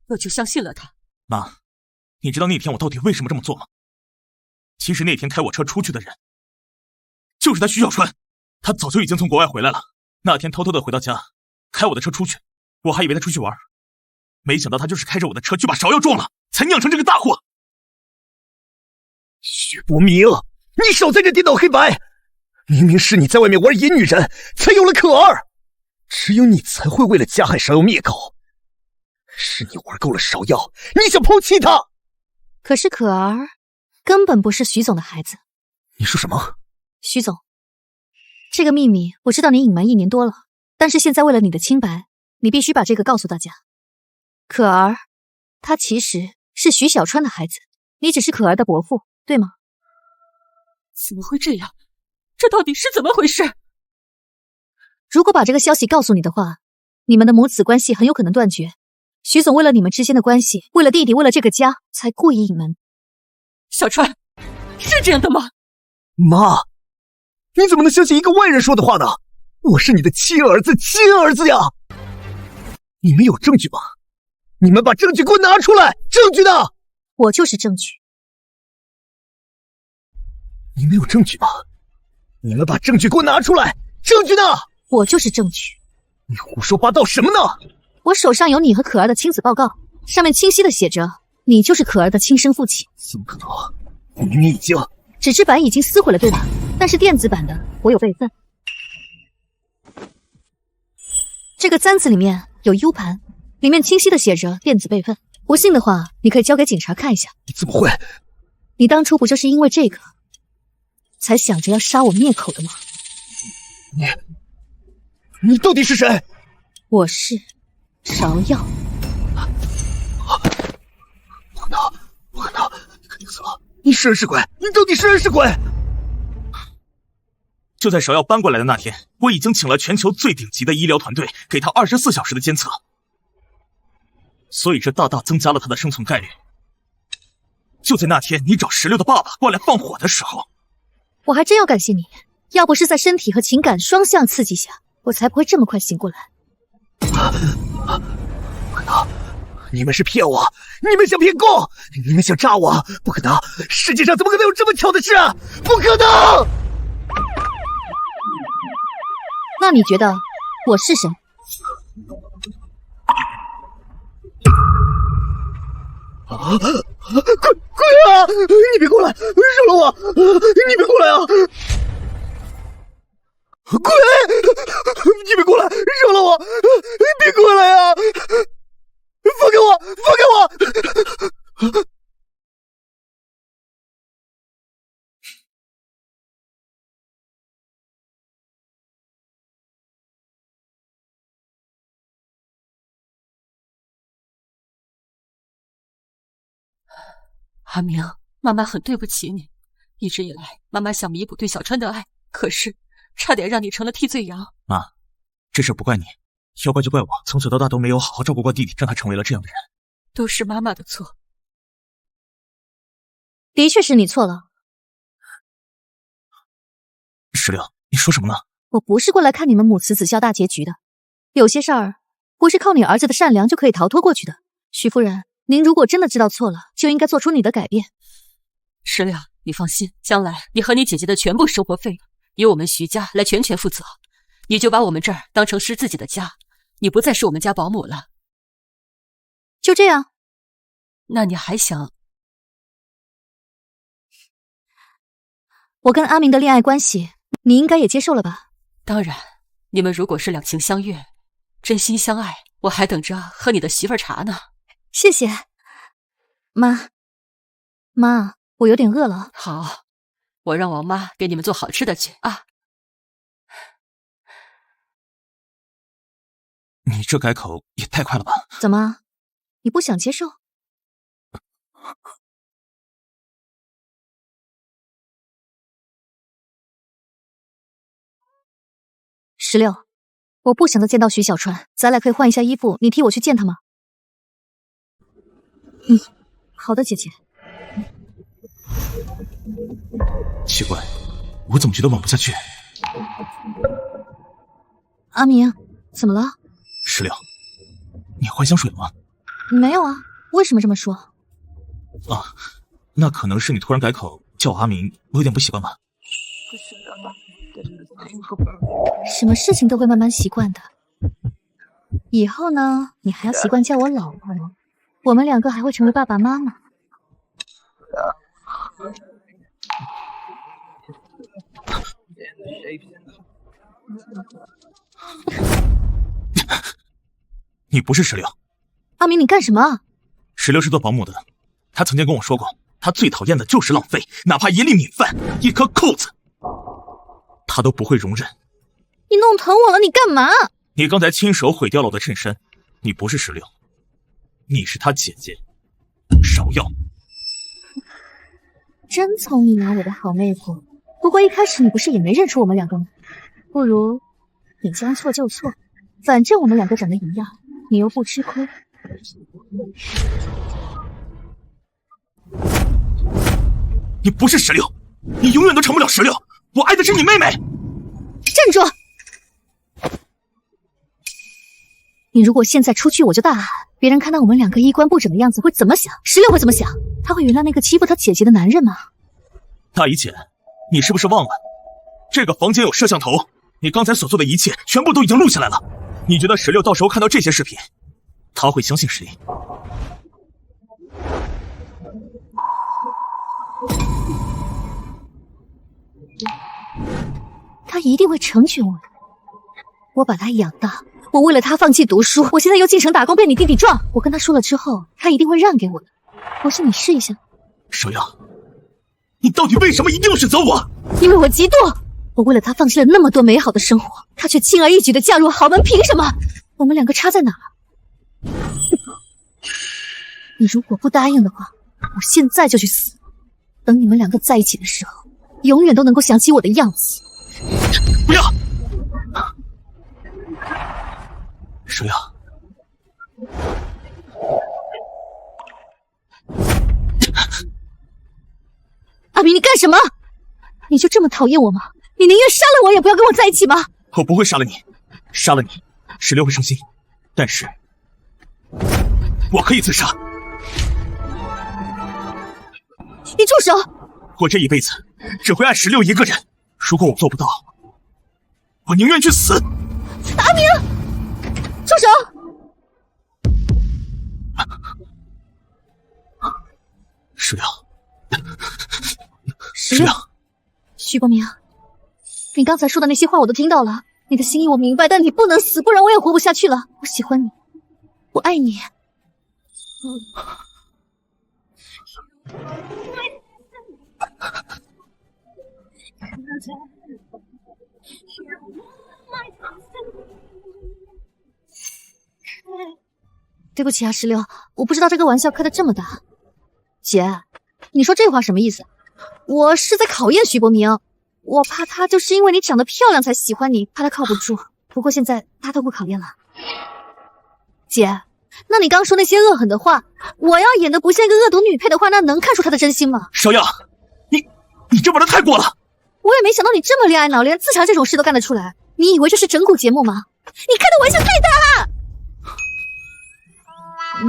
我就相信了他。妈，你知道那天我到底为什么这么做吗？其实那天开我车出去的人就是他徐小川，他早就已经从国外回来了，那天偷偷的回到家，开我的车出去，我还以为他出去玩，没想到他就是开着我的车去把芍药撞了，才酿成这个大祸。徐伯明，你少在这颠倒黑白！明明是你在外面玩野女人，才有了可儿，只有你才会为了加害芍药灭口。是你玩够了芍药，你想抛弃她。可是可儿根本不是徐总的孩子。你说什么？徐总，这个秘密我知道你隐瞒1年多了，但是现在为了你的清白，你必须把这个告诉大家。可儿，她其实是徐小川的孩子，你只是可儿的伯父，对吗？怎么会这样？这到底是怎么回事？如果把这个消息告诉你的话，你们的母子关系很有可能断绝。徐总为了你们之间的关系，为了弟弟，为了这个家，才故意隐瞒。小川，是这样的吗？妈，你怎么能相信一个外人说的话呢？我是你的亲儿子呀！你们有证据吗？你们把证据给我拿出来！证据呢？我就是证据。你们有证据吗？你们把证据给我拿出来！证据呢？我就是证据。你胡说八道什么呢？我手上有你和可儿的亲子报告，上面清晰的写着，你就是可儿的亲生父亲。怎么可能？我明明已经……纸质版已经撕毁了，对吧？但是电子版的我有备份。这个簪子里面有 U 盘，里面清晰的写着电子备份。不信的话，你可以交给警察看一下。你怎么会？你当初不就是因为这个，才想着要杀我灭口的吗？你到底是谁？我是芍药。不可能！你肯定死了！你是人是鬼？你到底是人是鬼？就在芍药搬过来的那天，我已经请了全球最顶级的医疗团队，给他24小时的监测，所以这大大增加了他的生存概率。就在那天，你找16的爸爸过来放火的时候，我还真要感谢你，要不是在身体和情感双向刺激下，我才不会这么快醒过来。不可能！你们是骗我！你们想骗供！你们想炸我！不可能！世界上怎么可能有这么巧的事啊！不可能！那你觉得我是谁？鬼啊！你别过来！饶了我！你别过来啊！鬼！你别过来！饶了我！别过来啊！放开我！放开我！阿明，妈妈很对不起你。一直以来，妈妈想弥补对小川的爱，可是差点让你成了替罪羊。妈，这事不怪你，要怪就怪我，从小到大都没有好好照顾过弟弟，让他成为了这样的人。都是妈妈的错。的确是你错了。16，你说什么呢？我不是过来看你们母慈子孝大结局的，有些事儿不是靠你儿子的善良就可以逃脱过去的。徐夫人，您如果真的知道错了，就应该做出你的改变。16，你放心，将来你和你姐姐的全部生活费由我们徐家来全权负责，你就把我们这儿当成是自己的家，你不再是我们家保姆了。就这样？那你还想……我跟阿明的恋爱关系，你应该也接受了吧？当然，你们如果是两情相悦，真心相爱，我还等着喝你的媳妇儿茶呢。谢谢，妈，我有点饿了。好，我让王妈给你们做好吃的去啊。你这改口也太快了吧？怎么，你不想接受？16，我不想再见到徐小川，咱俩可以换一下衣服，你替我去见他吗？好的，姐姐。奇怪，我怎么觉得吻不下去？阿明，怎么了？16，你换香水了吗？没有啊，为什么这么说？啊，那可能是你突然改口叫我阿明，我有点不习惯吧。什么事情都会慢慢习惯的。以后呢，你还要习惯叫我老婆，我们两个还会成为爸爸妈妈。你不是16。阿明，你干什么？16是做保姆的，他曾经跟我说过，他最讨厌的就是浪费，哪怕一粒米饭、一颗扣子，他都不会容忍。你弄疼我了，你干嘛？你刚才亲手毁掉了我的衬衫，你不是16，你是他姐姐芍药。真聪明啊，我的好妹夫。不过一开始你不是也没认出我们两个吗？不如你将错就错，反正我们两个长得一样，你又不吃亏。你不是石榴，你永远都成不了石榴。我爱的是你妹妹。站住！你如果现在出去，我就大喊，别人看到我们两个衣冠不整的样子会怎么想？石榴会怎么想？他会原谅那个欺负他姐姐的男人吗？大姨姐，你是不是忘了，这个房间有摄像头，你刚才所做的一切全部都已经录下来了。你觉得石榴到时候看到这些视频，他会相信谁？他一定会成全我的。我把他养大，我为了他放弃读书，我现在又进城打工被你弟弟撞。我跟他说了之后，他一定会让给我的。不信你试一下。石榴，你到底为什么一定要选择我？因为我嫉妒。我为了他放弃了那么多美好的生活，他却轻而易举地嫁入豪门，凭什么？我们两个差在哪儿？你如果不答应的话，我现在就去死。等你们两个在一起的时候，永远都能够想起我的样子。不要！石榴，阿明，你干什么？你就这么讨厌我吗？你宁愿杀了我，也不要跟我在一起吗？我不会杀了你，杀了你，石榴会伤心，但是我可以自杀。你住手！我这一辈子只会爱石榴一个人，如果我做不到，我宁愿去死。阿明，住手！石榴，石榴，徐伯明，你刚才说的那些话我都听到了，你的心意我明白，但你不能死，不然我也活不下去了。我喜欢你，我爱你。对不起啊，石榴，我不知道这个玩笑开得这么大。姐，你说这话什么意思？我是在考验徐伯明，我怕他就是因为你长得漂亮才喜欢你，怕他靠不住。不过现在他都不考验了。姐，那你刚说那些恶狠的话，我要演得不像一个恶毒女配的话，那能看出他的真心吗？小样，你这玩的太过了！我也没想到你这么恋爱脑，连自残这种事都干得出来。你以为这是整蛊节目吗？你开的玩笑太大了！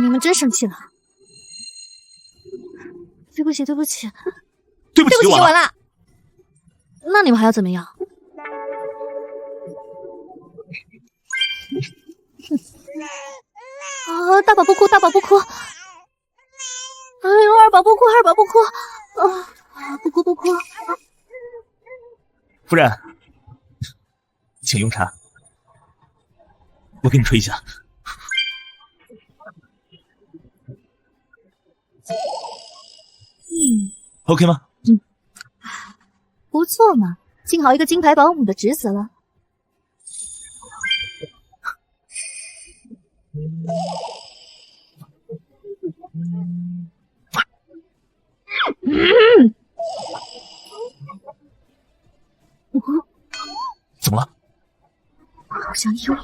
你们真生气了？对不起，对不起，对不起，完了。那你们还要怎么样？啊！大宝不哭，大宝不哭！哎呦，二宝不哭，二宝不哭！不哭不哭！夫人，请用茶，我给你吹一下。OK 吗？不错嘛，幸好一个金牌保姆的侄子了。怎么了？好像有